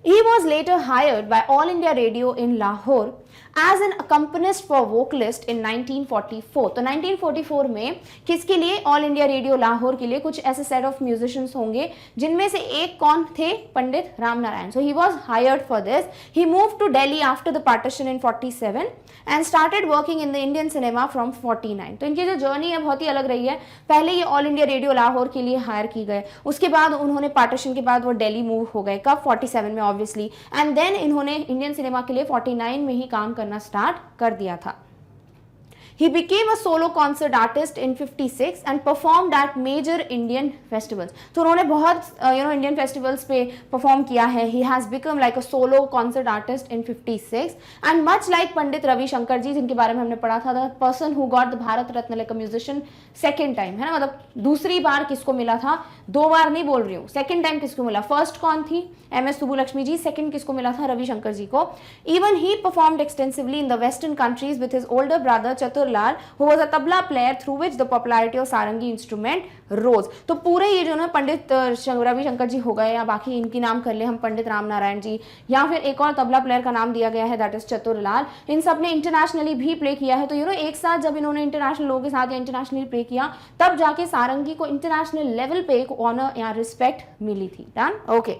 He was later hired by All India Radio in Lahore as an accompanist for vocalist in 1944. तो 1944 में किसके लिए? ऑल इंडिया रेडियो लाहौर के लिए कुछ ऐसे सेट ऑफ म्यूजिशियंस होंगे जिनमें से एक कौन थे? Pandit Ram Narayan. So he was hired for this. He move to Delhi after the partition in 47 and started working in the Indian cinema from 49. तो इनकी जो जर्नी है बहुत ही अलग रही है. पहले ये ऑल इंडिया रेडियो लाहौर के लिए हायर की गए, उसके बाद उन्होंने पार्टीशन के बाद वो दिल्ली मूव हो गए. कब? 47 में ऑब्वियसली. एंड देन इन्होंने इंडियन सिनेमा के लिए 49 में ही काम करना स्टार्ट कर दिया था. He became a solo concert artist in 56 and performed at major Indian festivals. तो उन्होंने बहुत इंडियन फेस्टिवल्स पे परफॉर्म किया है. He has become like a solo concert artist in 56 and much like पंडित रविशंकर जी जिनके बारे में हमने पढ़ा था, the person who got the Bharat Ratna like a musician second time, है ना, मतलब दूसरी बार किसको मिला था? दो बार नहीं बोल रही हूँ, सेकेंड टाइम किसको मिला? फर्स्ट कौन थी? MS सुब्बुलक्ष्मी जी. सेकेंड किसको मिला था? रविशंकर जी को. Even he performed extensively in the western countries with his older brother Chaturlal, who was a tabla player, through which the popularity of sarangi instrument rose. तो पूरे ये जो ना पंडित रविशंकर जी हो गए, या बाकी इनकी नाम कर ले हम पंडित राम नारायण जी, या फिर एक और तबला प्लेयर का नाम दिया गया है दैट इज चतुरलाल. इन सब ने इंटरनेशनली भी प्ले किया है. तो एक साथ जब इन्होंने इंटरनेशनल लोगों के साथ या इंटरनेशनली प्ले किया तब जाके सारंगी को इंटरनेशनल लेवल पे एक ऑनर या रिस्पेक्ट मिली थी. Done? Okay.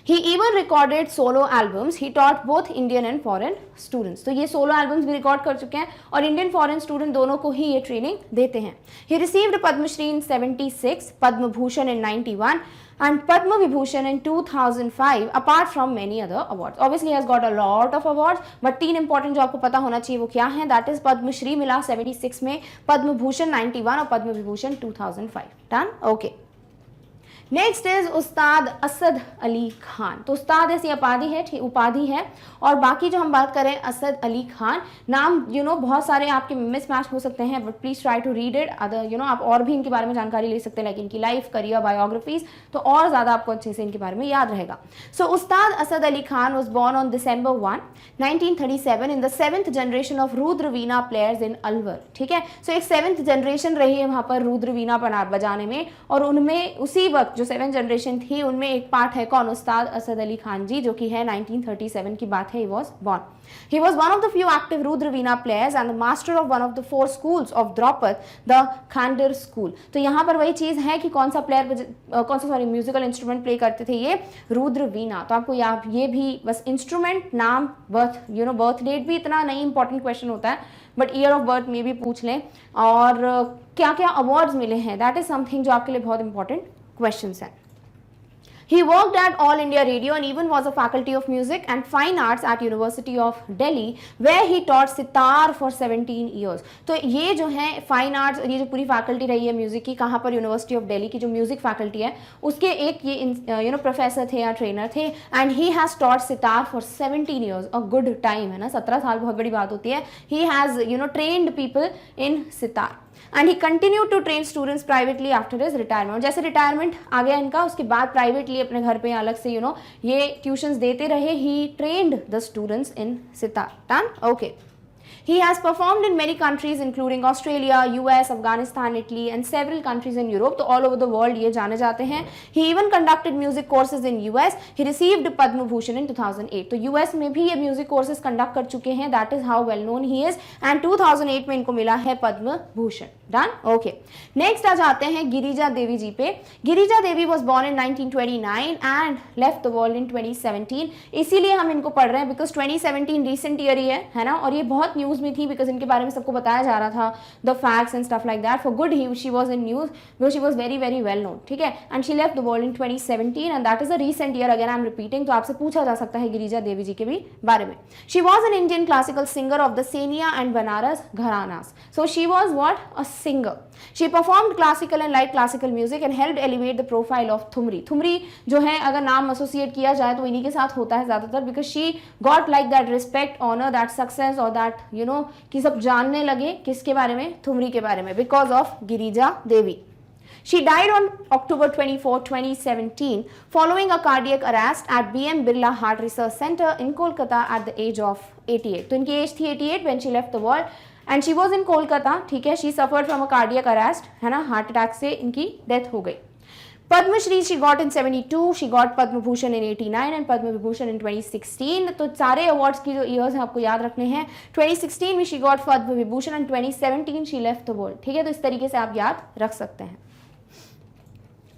He even recorded solo albums. He taught both Indian and foreign students. तो ये solo albums भी रिकॉर्ड कर चुके हैं और इंडियन फॉरेन स्टूडेंट दोनों को ही ये ट्रेनिंग देते हैं. He received Padmashri in 76, Padma Bhushan in 91 and Padma Vibhushan in 2005 apart from many other awards. Obviously he has got a lot of awards, but तीन important जो आपको पता होना चाहिए वो क्या है? That is पद्मश्री मिला 76 में, पद्म भूषण 91 और Padma Vibhushan 2005. Done? Okay. Next is Ustad Asad Ali Khan. तो उस्ताद ऐसी उपाधि है और बाकी जो हम बात करें असद अली खान, नाम बहुत सारे आपके मिस मैच हो सकते हैं, but please try to read it. Other आप और भी इनके बारे में जानकारी ले सकते हैं, लाइक इनकी लाइफ, करियर, बायोग्राफीज, तो और ज़्यादा आपको अच्छे से इनके बारे में याद रहेगा. सो उस्ताद Asad Ali Khan was born on December 1, 1937 in the 7th generation of Rudra Veena players in Alwar. ठीक है. सो एक 7th जनरेशन रही है वहाँ पर रुद्र वीणा बजाने में, और उनमें उसी वक्त जो 7th जनरेशन थी उनमें एक पार्ट है कौन? उस्ताद असद अली खान जी, जो कि है 1937 की बात है. He was born. He was one of the few active Rudra Veena players and the master of one of the 4 schools of Draupad, the Khandur school. तो यहाँ पर वही चीज़ है कि कौन सा म्यूजिकल इंस्ट्रूमेंट प्ले करते थे? ये रुद्र वीणा. तो आपको ये भी बस इंस्ट्रूमेंट, नाम, बर्थ डेट भी इतना नहीं इंपॉर्टेंट क्वेश्चन होता है, बट ईयर ऑफ बर्थ में भी पूछ लें, और क्या क्या अवार्ड्स मिले हैं, दैट इज समथिंग जो आपके लिए बहुत इंपॉर्टेंट क्वेश्चंस हैं. He worked at All India Radio and even was a faculty of music and fine arts at University of Delhi, where he taught sitar for 17 years. तो ये जो है fine arts, ये जो पूरी फैकल्टी रही है म्यूजिक की, कहाँ पर, यूनिवर्सिटी ऑफ दिल्ली की जो म्यूजिक फैकल्टी है उसके एक ये प्रोफेसर थे या ट्रेनर थे, and he has taught sitar for 17 years. A good time है ना, 17 साल बहुत बड़ी बात होती है. He has trained people in sitar and he continue to train students privately after his retirement. जैसे रिटायरमेंट आ गया इनका, उसके बाद प्राइवेटली अपने घर पे अलग से ये ट्यूशंस देते रहे. He trained the students in sitar. Done. Okay. He has performed in many countries including Australia, US, Afghanistan, Italy and several countries in Europe. तो all over the world ये जाने जाते हैं. He even conducted music courses in US. He received Padma Bhushan in 2008. तो US में भी ये music courses conduct कर चुके हैं. That is how well known he is. And 2008 में इनको मिला है Padma Bhushan. Done? Okay. Next आ जाते हैं गिरिजा देवी जी पे. Girija Devi was born in 1929 and left the world in 2017. इसीलिए हम इनको पढ़ रहे हैं because 2017 recent year ही है ना, और ये बहुत न्यूज में थी बिकॉज इनके बारे में सबको बताया जा रहा था, the facts and stuff like that. For good she was in news because she was very very well known. ठीक है. And she left the world in 2017 and that is a recent year. Again I am repeating, तो आपसे पूछा जा सकता है गिरिजा देवी जी के भी बारे में. She was an Indian classical singer of the Xenia and Banaras gharanas. So she was what, a singer. She performed classical and light classical music and helped elevate the profile of Thumri. Thumri जो है अगर नाम associate किया जाए तो इन्हीं के साथ होता है ज़्यादातर, because she got like that respect, honor, that success or that कि सब जानने लगे किसके बारे में, थुमरी के बारे में, because of Girija Devi. She died on October 24, 2017 following a cardiac arrest at BM Birla Heart Research Center in Kolkata at the age of 88. तो इनकी एज थी 88 when she left the world and she was in Kolkata. ठीक है. She suffered from a cardiac arrest, है ना, heart attack से इनकी death हो गई. Padma Shri she got in 72, she got Padma Bhushan in 89 and Padma Vibhushan in 2016. तो सारे अवार्ड्स की जो ईयर्स हैं आपको याद रखने हैं. 2016 में she got Padma Vibhushan and 2017 she left the world. ठीक है. तो इस तरीके से आप याद रख सकते हैं.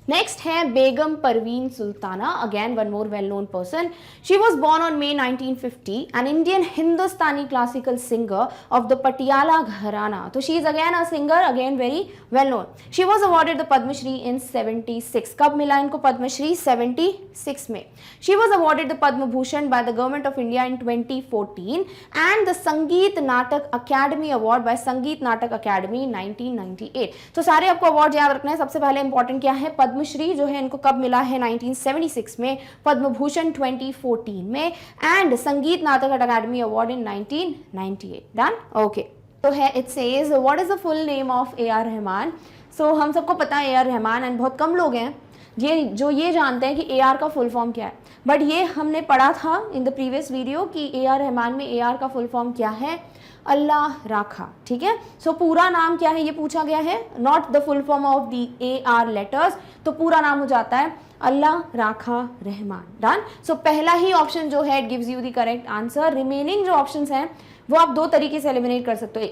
नेक्स्ट है Begum Parveen Sultana. Again one more well known person. She was born on May 1950, an Indian Hindustani classical singer of the Patiala Gharana. So she is again a singer, again very well known. She was awarded the Padma Shri in 76. कब मिला इनको पद्म श्री? 76 में. She was awarded the Padma Bhushan by the Government of India in 2014 and the संगीत नाटक academy award by संगीत नाटक academy 1998. तो सारे आपको अवार्ड याद रखना है. सबसे पहले इंपॉर्टेंट क्या है, पद्मश्री जो है इनको कब मिला है? 1976 में, पद्म भूषण 2014 में and Sangeet Natak Akademi award in 1998. Done. Okay. तो है it says what is the full name of A R Rahman. सो हम सबको पता है ए आर रहमान एंड बहुत कम लोग हैं ये जानते हैं कि ए आर का फुल फॉर्म क्या है. बट ये हमने पढ़ा था इन द प्रीवियस वीडियो कि ए आर रहमान में ए आर का फुल फॉर्म क्या है? अल्लाह राखा. ठीक है. सो पूरा नाम क्या है ये पूछा गया है, not the full form of the A R letters. तो पूरा नाम हो जाता है अल्लाह राखा रहमान. डन. सो पहला ही ऑप्शन जो है it gives you the correct answer. Remaining जो ऑप्शंस हैं वो आप दो तरीके से एलिमिनेट कर सकते हो.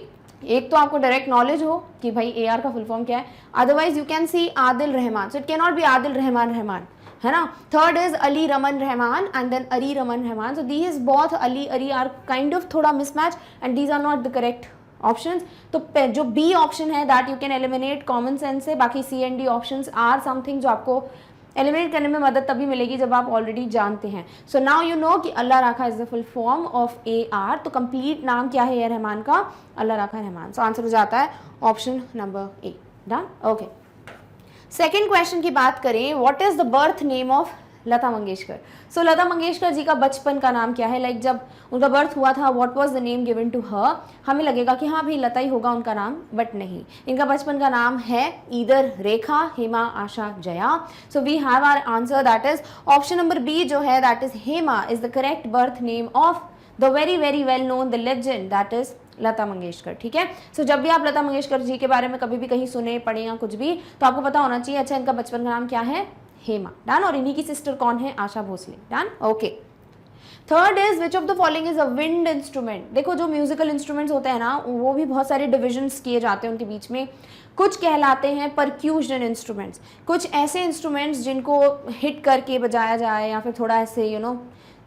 एक तो आपको डायरेक्ट नॉलेज हो कि भाई ए आर का फुल फॉर्म क्या है, otherwise you can see Adil Rahman. So it can not be Adil Rahman Rahman, है ना. Third is Ali Raman Rahman and then Ari Raman Rahman. So these both Ali Ari are kind of थोड़ा mismatch and these are not the correct options. तो जो B option है that you can eliminate common sense से. बाकी C and D options are something जो आपको eliminate करने में मदद तभी मिलेगी जब आप ऑलरेडी जानते हैं. सो नाउ यू नो कि अल्लाह राखा is the full form of A are. तो कंप्लीट नाम क्या है ए रहमान का? अल्लाह राखा रहमान. सो आंसर हो जाता है option number A. Done. Okay. Second question की बात करें, what is the birth name of Lata Mangeshkar. So Lata Mangeshkar ji का बचपन का नाम क्या है? लाइक जब उनका बर्थ हुआ था what was the name given to her. हमें लगेगा कि हाँ भाई लता ही होगा उनका नाम, बट नहीं. इनका बचपन का नाम है either Rekha, Hema, Asha, Jaya. So we have our answer that is option number B जो है that is Hema is the correct birth name of the very very well known the legend that is Lata Mangeshkar. ठीक है. सो जब भी आप लता मंगेशकर जी के बारे में कभी भी कहीं सुने पढ़े या कुछ भी तो आपको पता होना चाहिए अच्छा इनका बचपन का नाम क्या है? हेमा. डन. और इन्हीं की सिस्टर कौन है? Asha Bhosle. Done. Okay. Third is which of the following is a wind instrument. देखो जो म्यूजिकल इंस्ट्रूमेंट्स होते हैं ना वो भी बहुत सारे डिविजन्स किए जाते हैं उनके बीच में. कुछ कहलाते हैं परक्यूशन इंस्ट्रूमेंट्स, कुछ ऐसे इंस्ट्रूमेंट्स जिनको हिट करके बजाया जाए या फिर थोड़ा ऐसे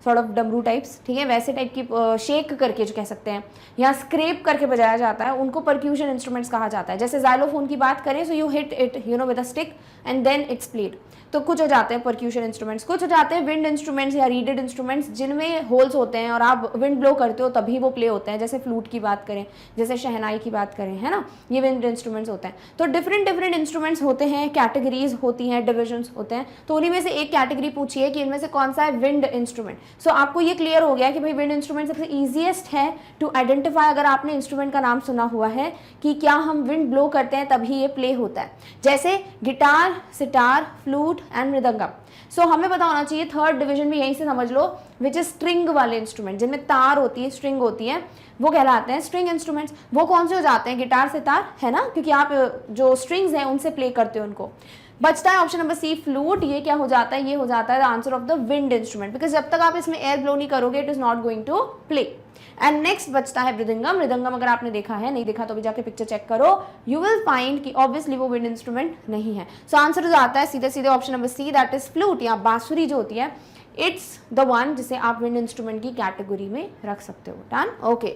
थोड़ा डमरू टाइप्स, ठीक है, वैसे टाइप की शेक करके जो कह सकते हैं या स्क्रेप करके बजाया जाता है, उनको परक्यूशन इंस्ट्रूमेंट्स कहा जाता है। जैसे जाइलोफोन की बात करें, so you hit it with a stick and then it's played. तो कुछ हो जाते हैं परक्यूशन इंस्ट्रूमेंट्स, कुछ हो जाते हैं विंड इंस्ट्रूमेंट्स या रीडेड इंस्ट्रूमेंट्स जिनमें होल्स होते हैं और आप विंड ब्लो करते हो तभी वो प्ले होते हैं। जैसे फ्लूट की बात करें, जैसे शहनाई की बात करें, है ना, ये विंड इंस्ट्रूमेंट्स होते हैं। तो डिफरेंट इंस्ट्रूमेंट्स होते हैं, कैटेगरीज होती हैं, डिविजन्स होते हैं। तो उन्हीं में से एक कैटेगरी पूछिए कि इनमें से कौन सा है विंड इंस्ट्रूमेंट। सो आपको ये क्लियर हो गया कि भाई विंड इंस्ट्रूमेंट सबसे ईजिएस्ट है टू आइडेंटिफाई, अगर आपने इंस्ट्रूमेंट का नाम सुना हुआ है कि क्या हम विंड ब्लो करते हैं तभी ये प्ले होता है। जैसे guitar, sitar, flute and mridangam. सो हमें पता होना चाहिए, थर्ड डिवीजन भी यहीं से समझ लो, विच इज स्ट्रिंग वाले इंस्ट्रूमेंट, जिनमें तार होती है, स्ट्रिंग होती है, वो कहलाते हैं स्ट्रिंग इंस्ट्रूमेंट्स। वो कौन से हो जाते हैं? गिटार, सितार, है ना, क्योंकि आप जो स्ट्रिंग्स हैं उनसे प्ले करते हो उनको। बचता है ऑप्शन नंबर सी, फ्लूट। ये क्या हो जाता है? ये हो जाता है the answer of the wind instrument, because जब तक आप इसमें एयर ब्लो नहीं करोगे it is not going to play. And next बचता है मृदंगम। मृदंगम अगर आपने देखा है, नहीं देखा तो भी जाके पिक्चर चेक करो, यू विल फाइंड कि ऑब्वियसली वो विंड इंस्ट्रूमेंट नहीं है। सो आंसर हो जाता है सीधे सीधे option number C, that is flute या बांसुरी जो होती है, इट्स द वन जिसे आप विंड इंस्ट्रूमेंट की कैटेगरी में रख सकते हो। Done, okay.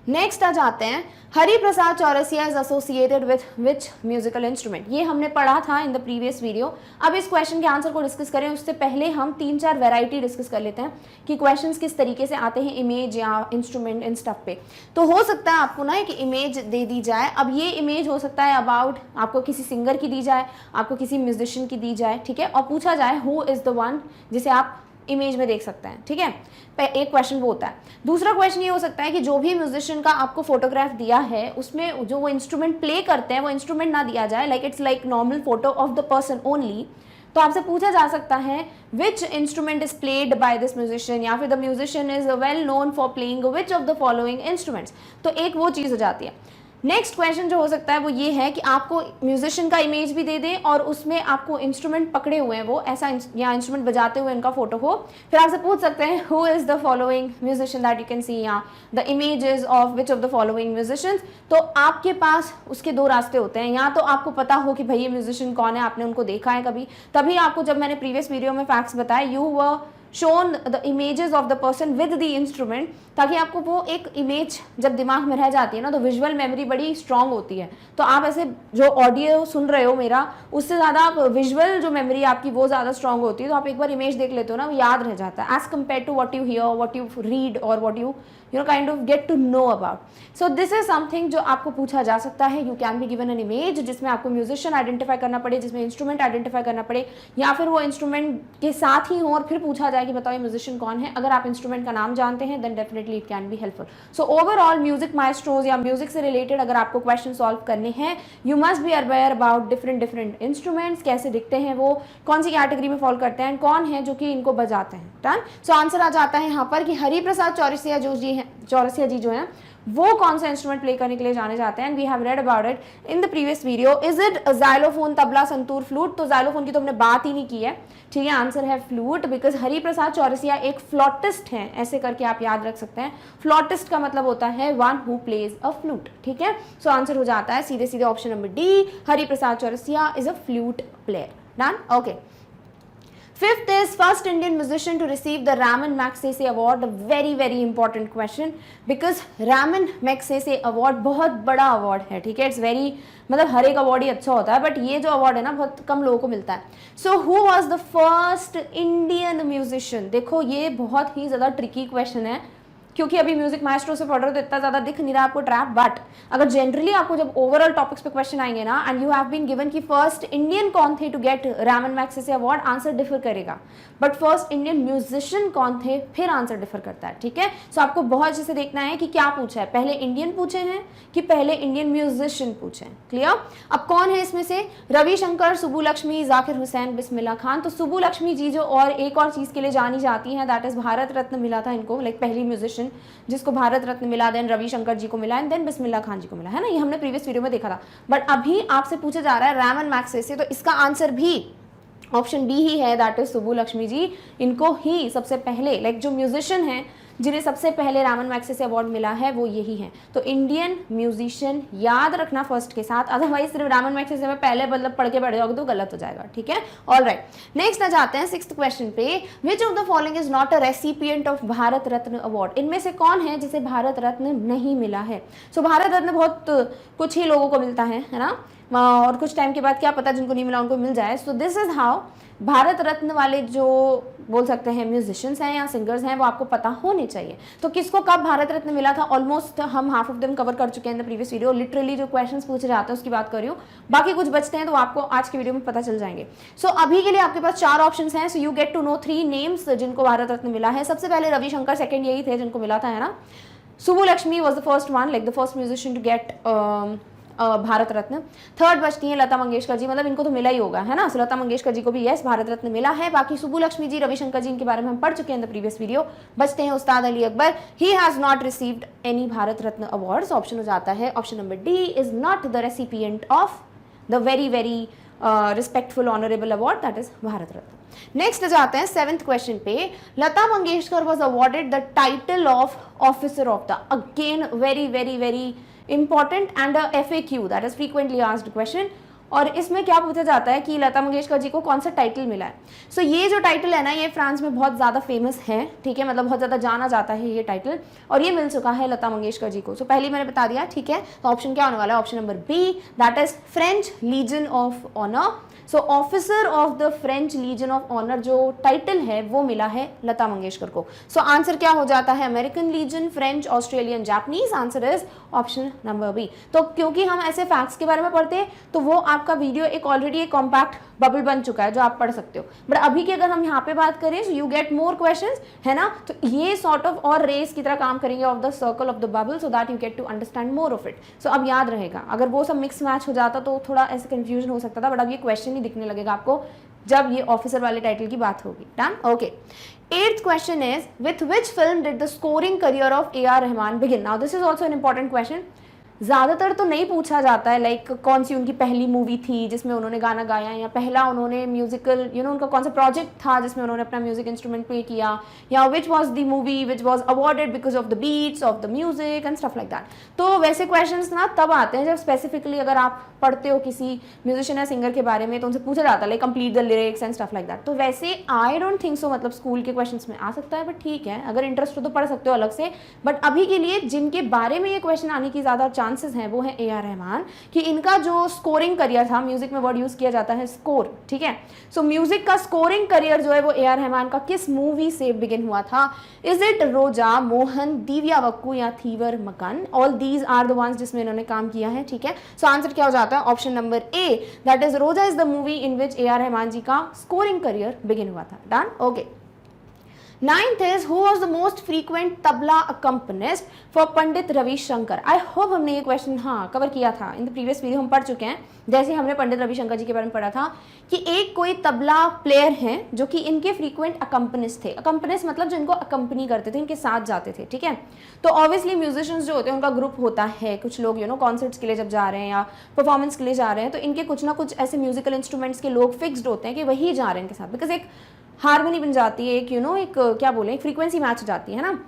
नेक्स्ट आ जाते हैं, Hari Prasad Chaurasia is associated with which musical instrument. ये हमने पढ़ा था इन द प्रीवियस वीडियो। अब इस क्वेश्चन के आंसर को डिस्कस करें उससे पहले हम 3-4 वैरायटी डिस्कस कर लेते हैं कि क्वेश्चंस किस तरीके से आते हैं इमेज या इंस्ट्रूमेंट इन स्टफ पे। तो हो सकता है आपको ना एक इमेज दे दी जाए। अब ये इमेज हो सकता है अबाउट, आपको किसी सिंगर की दी जाए, आपको किसी म्यूजिशियन की दी जाए, ठीक है, और पूछा जाए हु इज द वन जिसे आप इमेज में देख सकते हैं, ठीक है। एक क्वेश्चन वो होता है। दूसरा क्वेश्चन ये हो सकता है कि जो भी म्यूजिशियन का आपको फोटोग्राफ दिया है उसमें जो वो इंस्ट्रूमेंट प्ले करते हैं वो इंस्ट्रूमेंट ना दिया जाए, like it's like normal photo of the person only. तो आपसे पूछा जा सकता है which instrument is played by this musician, या फिर the musician is well known for playing which of the following instruments. तो एक वो चीज़ हो जाती है। नेक्स्ट क्वेश्चन जो हो सकता है वो ये है कि आपको म्यूजिशियन का इमेज भी दे दें और उसमें आपको इंस्ट्रूमेंट पकड़े हुए हैं वो ऐसा या इंस्ट्रूमेंट बजाते हुए इनका फोटो हो, फिर आपसे पूछ सकते हैं who is the following musician that you can see, या the images of which of the following musicians. तो आपके पास उसके दो रास्ते होते हैं, या तो आपको पता हो कि भाई ये म्यूजिशियन कौन है, आपने उनको देखा है कभी, तभी आपको, जब मैंने प्रीवियस वीडियो में फैक्ट्स बताए, you were shown the images of the person with the instrument, ताकि आपको वो एक इमेज जब दिमाग में रह जाती है ना तो विजुअल मेमोरी बड़ी स्ट्रांग होती है। तो आप ऐसे जो ऑडियो सुन रहे हो मेरा, उससे ज़्यादा आप विजुअल जो मेमोरी आपकी वो ज़्यादा स्ट्रांग होती है। तो आप एक बार इमेज देख लेते हो ना, वो याद रह जाता है as compare to what you hear, what you read और what you kind of get to know about. So this is something जो आपको पूछा जा सकता है। You can be given an image जिसमें आपको म्यूजिशियन आइडेंटिफाई करना पड़े, जिसमें इंस्ट्रूमेंट आइडेंटिफाई करना पड़े, या फिर वो इंस्ट्रूमेंट के साथ ही हो और फिर पूछा जाए कि बताओ ये म्यूजिशियन कौन है। अगर आप इंस्ट्रूमेंट का नाम जानते हैं then definitely it can be helpful. So overall music maestros या म्यूजिक से रिलेटेड अगर आपको क्वेश्चन सॉल्व करने हैं, you must be aware about different instruments, कैसे दिखते हैं वो, कौन सी कैटेगरी में फॉलो करते हैं, कौन है जो कि इनको बजाते हैं। डन। सो आंसर आ जाता है यहाँ पर कि हरि प्रसाद चौरसिया जी जो हैं वो कौन सा इंस्ट्रूमेंट प्ले करने के लिए जाने जाते हैं। And we have read about it in the previous video. Is it xylophone, tabla, santoor, flute? तो जाइलोफोन की तो हमने बात ही नहीं की है, ठीक है। आंसर है फ्लूट, बिकॉज हरि प्रसाद चौरसिया एक फ्लॉटिस्ट हैं, ऐसे करके आप याद रख सकते हैं। फ्लॉटिस्ट का मतलब होता है one who plays a flute, ठीक है। सो आंसर हो जाता है सीधे सीधे option number D, Hari Prasad Chaurasia is a flute player. Done, okay. Fifth is first Indian musician to receive the Raman Magsaysay Award. A very important question because Raman Magsaysay Award बहुत बड़ा award है, ठीक है। इट्स वेरी, मतलब हर एक award ही अच्छा होता है बट ये जो अवार्ड है ना बहुत कम लोगों को मिलता है। So who was the first Indian musician? देखो ये बहुत ही ज़्यादा ट्रिकी क्वेश्चन है क्योंकि अभी म्यूजिक माइस्ट्रो से पढ़ रहे हो तो इतना ज़्यादा दिख नहीं रहा आपको ट्रैप, बट अगर जनरली आपको जब ओवरऑल टॉपिक्स पे क्वेश्चन आएंगे ना and you have been given कि फर्स्ट इंडियन कौन थे to get Ramon Magsaysay award, answer differ करेगा। बट फर्स्ट इंडियन म्यूजिशियन कौन थे, फिर आंसर डिफर करता है, ठीक है। सो आपको बहुत अच्छे से देखना है कि क्या पूछा है, पहले इंडियन पूछे हैं कि पहले इंडियन म्यूजिशियन पूछे हैं। क्लियर? अब कौन है इसमें से? रविशंकर, सुब्बुलक्ष्मी, जाकिर हुसैन, बिस्मिल्लाह खान। तो सुब्बुलक्ष्मी जी जो और एक और चीज़ के लिए जानी जाती हैं, दैट इज भारत रत्न मिला था इनको, लाइक पहली म्यूजिशियन जिसको भारत रत्न मिला, देन रविशंकर जी को मिला एंड देन बिस्मिल्लाह खान जी को मिला, है ना। ये हमने प्रीवियस वीडियो में देखा था। बट अभी आपसे पूछा जा रहा है रामन मैग्सेसे, तो इसका आंसर भी ऑप्शन बी ही है, दैट इज सुब्बुलक्ष्मी जी। इनको ही सबसे पहले, लाइक जो म्यूजिशियन हैं जिन्हें सबसे पहले रामन मैग्सेसे अवार्ड मिला है वो यही हैं। तो इंडियन म्यूजिशियन याद रखना फर्स्ट के साथ, अदरवाइज सिर्फ रामन मैग्सेसे में पहले मतलब पढ़ के बैठ जाओगे तो गलत हो जाएगा, ठीक है। ऑलराइट, नेक्स्ट आ जाते हैं 6th क्वेश्चन पे। विच of the following is not a recipient of Bharat Ratna award? इनमें से कौन है जिसे भारत रत्न नहीं मिला है? सो भारत रत्न बहुत कुछ ही लोगों को मिलता है ना, और कुछ टाइम के बाद क्या पता जिनको नहीं मिला उनको मिल जाए। So this is how Bharat Ratna वाले जो बोल सकते हैं म्यूजिशियंस हैं या सिंगर्स हैं वो आपको पता होने चाहिए। तो किसको कब भारत रत्न मिला था, ऑलमोस्ट हम हाफ ऑफ देम कवर कर चुके हैं इन द प्रीवियस वीडियो। लिटरली जो क्वेश्चंस पूछे जाते हैं उसकी बात कर रही हूँ, बाकी कुछ बचते हैं तो आपको आज की वीडियो में पता चल जाएंगे। सो अभी के लिए आपके पास 4 ऑप्शंस हैं। So you get to know 3 names जिनको भारत रत्न मिला है। सबसे पहले रविशंकर, सेकंड यही थे जिनको मिला था, है ना। Subbulakshmi was the first one, like the first musician to get Bharat Ratna. Third बचती है लता मंगेशकर जी, मतलब इनको तो मिला ही होगा, है ना। सो लता मंगेशकर जी को भी यस भारत रत्न मिला है। बाकी सुबुलक्ष्मी जी, रविशंकर जी, इनके बारे में हम पढ़ चुके हैं इन द प्रीवियस वीडियो। बचते हैं Ustad Ali Akbar, he has not received any Bharat Ratna awards. Option हो जाता है option number D, is not the recipient of the very respectful honourable award, that is Bharat Ratna. Next जाते हैं 7th क्वेश्चन पे। Lata Mangeshkar was awarded the title of officer of the, again very important and a FAQ, that is frequently asked question। और इसमें क्या पूछा जाता है कि लता मंगेशकर जी को कौन सा टाइटल मिला है। सो ये जो टाइटल है ना, ये फ्रांस में बहुत ज़्यादा फेमस है, ठीक है, मतलब बहुत ज़्यादा जाना जाता है ये टाइटल, और ये मिल चुका है लता मंगेशकर जी को। सो पहले मैंने बता दिया, ठीक है। तो ऑप्शन क्या होने वाला है, option number B, that is French Legion of Honour. So officer of the French Legion of Honour जो टाइटल है वो मिला है लता मंगेशकर को। सो आंसर क्या हो जाता है, American Legion, French, Australian, Japanese. Answer is option number B. तो क्योंकि हम ऐसे फैक्ट्स के बारे में पढ़ते हैं तो वो आपका वीडियो एक ऑलरेडी एक कॉम्पैक्ट बबल बन चुका है जो आप पढ़ सकते हो। बट अभी की अगर हम यहाँ पे बात करें, so you get more questions, है ना। तो ये सॉर्ट ऑफ और रेस की तरह काम करेंगे of the circle of the bubble, so that you get to understand more of it. So अब याद रहेगा, अगर वो सब मिक्स मैच हो जाता तो थोड़ा ऐसे कंफ्यूजन हो सकता था, बट अब ये क्वेश्चन ही दिखने लगेगा आपको जब ये ऑफिसर वाले टाइटल की बात होगी। Done, okay. 8th question is, with which film did the scoring career of AR Rahman begin? Now this is also an important question. ज़्यादातर तो नहीं पूछा जाता है लाइक कौन सी उनकी पहली मूवी थी जिसमें उन्होंने गाना गाया, या पहला उन्होंने म्यूजिकल उनका कौन सा प्रोजेक्ट था जिसमें उन्होंने अपना म्यूजिक इंस्ट्रूमेंट प्ले किया, या which was the movie which was awarded because of the beats of the music and stuff like that. तो वैसे क्वेश्चंस ना तब आते हैं जब स्पेसिफिकली अगर आप पढ़ते हो किसी म्यूजिशियन या सिंगर के बारे में तो उनसे पूछा जाता है like complete the lyrics and stuff like that. तो वैसे आई डोंट थिंक सो, मतलब स्कूल के क्वेश्चंस में आ सकता है, बट ठीक है, अगर इंटरेस्ट हो तो पढ़ सकते हो अलग से। बट अभी के लिए जिनके बारे में ये क्वेश्चन आने की ज़्यादा चांसेस हैं वो है AR रहमान, कि इनका जो स्कोरिंग करियर था, म्यूजिक में वर्ड यूज किया जाता है स्कोर, ठीक है। सो म्यूजिक का स्कोरिंग करियर जो है वो AR रहमान का किस मूवी से बिगिन हुआ था? इज इट रोजा, मोहन, दिव्या वक्कू या थीवर मकान? All these are the ones जिसमें इन्होंने काम किया है, ठीक है। सो आंसर क्या हो जाता है, option number A, that is Roja is the movie in which AR Rahman ji का स्कोरिंग करियर बिगिन हुआ था। Done, okay. 9th is, who was the most frequent tabla accompanist for Pandit Ravishankar? I hope हमने ये क्वेश्चन कवर किया था इन द प्रीवियस वीडियो, हम पढ़ चुके हैं। जैसे हमने पंडित रविशंकर जी के बारे में पढ़ा था कि एक कोई तबला प्लेयर हैं जो कि इनके फ्रीक्वेंट अकम्पनिस्ट थे। अकम्पनिस्ट मतलब जो इनको अकम्पनी करते थे, इनके साथ जाते थे, ठीक है। तो ऑब्वियसली म्यूजिशियंस जो होते हैं उनका ग्रुप होता है, कुछ लोग कॉन्सर्ट्स के लिए जब जा रहे हैं या परफॉर्मेंस के लिए जा रहे हैं तो इनके कुछ ना कुछ ऐसे म्यूजिकल इंस्ट्रूमेंट्स के लोग फिक्स्ड होते हैं कि वही जा रहे हैं इनके साथ, बिकॉज एक हारमोनी बन जाती है, एक एक क्या बोले, एक फ्रीक्वेंसी मैच हो जाती है ना।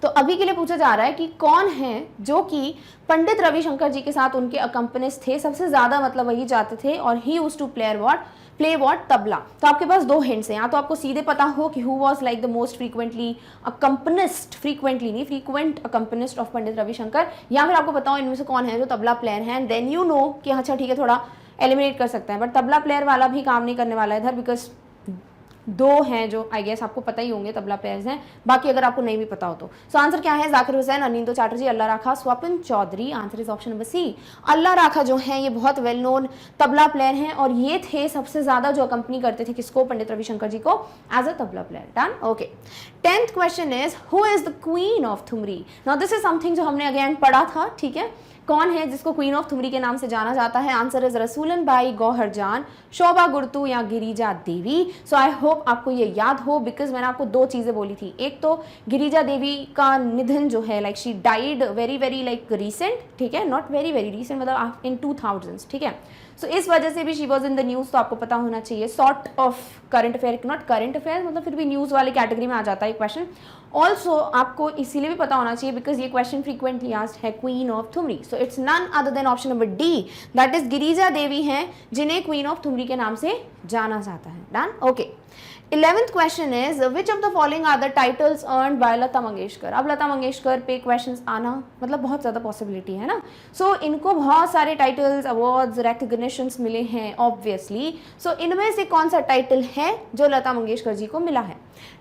तो अभी के लिए पूछा जा रहा है कि कौन है जो कि पंडित रविशंकर जी के साथ उनके अकम्पनिस्ट थे, सबसे ज्यादा मतलब वही जाते थे, और he used to play what tabla. तो आपके पास 2 हिंट्स हैं, या तो आपको सीधे पता हो कि who was like the most frequently accompanist, frequently नहीं, frequent accompanist of Pandit Ravishankar, या फिर आपको पता हो इनमें से कौन है जो तबला प्लेयर है, एंड देन यू नो कि अच्छा ठीक है थोड़ा एलिमिनेट कर सकते हैं। बट तबला प्लेयर वाला भी काम नहीं करने वाला है इधर, बिकॉज 2 हैं जो आई गेस आपको पता ही होंगे तबला प्लेयर्स हैं, बाकी अगर आपको नहीं भी पता हो तो। सो आंसर क्या है, Zakir Hussain, Anindo Chatterjee, Allah Rakha, Swapan Chaudhuri. Answer is option number C. Allah Rakha जो है ये बहुत वेल नोन तबला प्लेयर हैं, और ये थे सबसे ज्यादा जो कंपनी करते थे किसको, पंडित रविशंकर जी को as a tabla player. Done, okay. 10th question is, who is the queen of thumri? Now this is something जो हमने अगेन पढ़ा था, ठीक है। कौन है जिसको क्वीन ऑफ ठुमरी के नाम से जाना जाता है? आंसर इज रसूलन बाई गौहर जान, शोभा गुर्तू या गिरिजा देवी। सो आई होप आपको ये याद हो, बिकॉज मैंने आपको दो चीज़ें बोली थी। एक तो गिरिजा देवी का निधन जो है, like she died very very like recent, ठीक है, नॉट वेरी वेरी रीसेंट, मतलब इन 2000s, ठीक है। सो इस वजह से भी she was in the news, तो आपको पता होना चाहिए। Sort of current affair, not current affair, मतलब फिर भी न्यूज़ वाले कैटेगरी में आ जाता है क्वेश्चन। ऑल्सो आपको इसीलिए भी पता होना चाहिए बिकॉज ये क्वेश्चन फ्रीक्वेंटली आस्क्ड है, queen of thumri. So it's none other than option number D, that is Girija Devi हैं जिन्हें क्वीन ऑफ ठुमरी के नाम से जाना जाता है। Done, okay. 11th question is which of the following are the titles earned by Lata Mangeshkar. अब लता मंगेशकर पे क्वेश्चंस आना मतलब बहुत ज़्यादा पॉसिबिलिटी है ना। सो इनको बहुत सारे टाइटल्स, अवार्ड्स, रिकग्निशंस मिले हैं ऑब्वियसली। सो इनमें से कौन सा टाइटल है जो लता मंगेशकर जी को मिला है?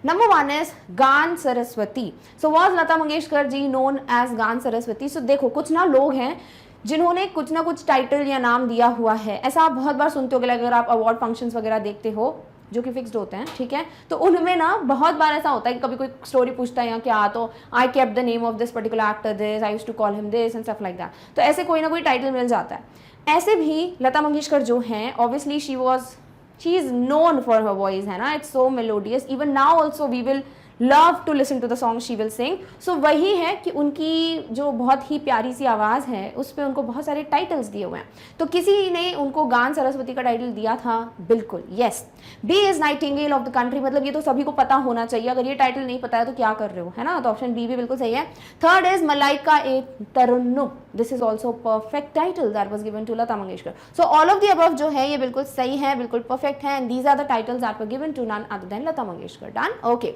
Number 1 is Gaan Saraswati. So was Lata Mangeshkar ji known as Gaan Saraswati? सो देखो, कुछ ना लोग हैं जिन्होंने कुछ ना कुछ टाइटल या नाम दिया हुआ है। ऐसा आप बहुत बार सुनते हो, अगर आप अवार्ड फंक्शंस वगैरह देखते हो जो कि फिक्स्ड होते हैं, ठीक है, तो उनमें ना बहुत बार ऐसा होता है कि कभी कोई स्टोरी पूछता है या क्या, तो I kept the name of this particular actor this, I used to call him this and stuff like that. तो ऐसे कोई ना कोई टाइटल मिल जाता है। ऐसे भी लता मंगेशकर जो हैं, obviously she is known for her voice, है ना, it's so melodious. Even now also we will love to listen to the song she will sing. So वही है कि उनकी जो बहुत ही प्यारी सी आवाज़ है उस पर उनको बहुत सारे टाइटल्स दिए हुए हैं। तो किसी ने उनको गान सरस्वती का टाइटल दिया था, बिल्कुल, yes. B is nightingale of the country, मतलब ये तो सभी को पता होना चाहिए। अगर ये टाइटल नहीं पता है तो क्या कर रहे हो, है ना। तो ऑप्शन बी भी बिल्कुल सही है। Third is Malika e Tarannum, this is also perfect title that was given to Lata Mangeshkar. So all of the above जो है ये बिल्कुल सही है, बिल्कुल परफेक्ट है, and these are the titles that were given to none other than Lata Mangeshkar. Done, okay.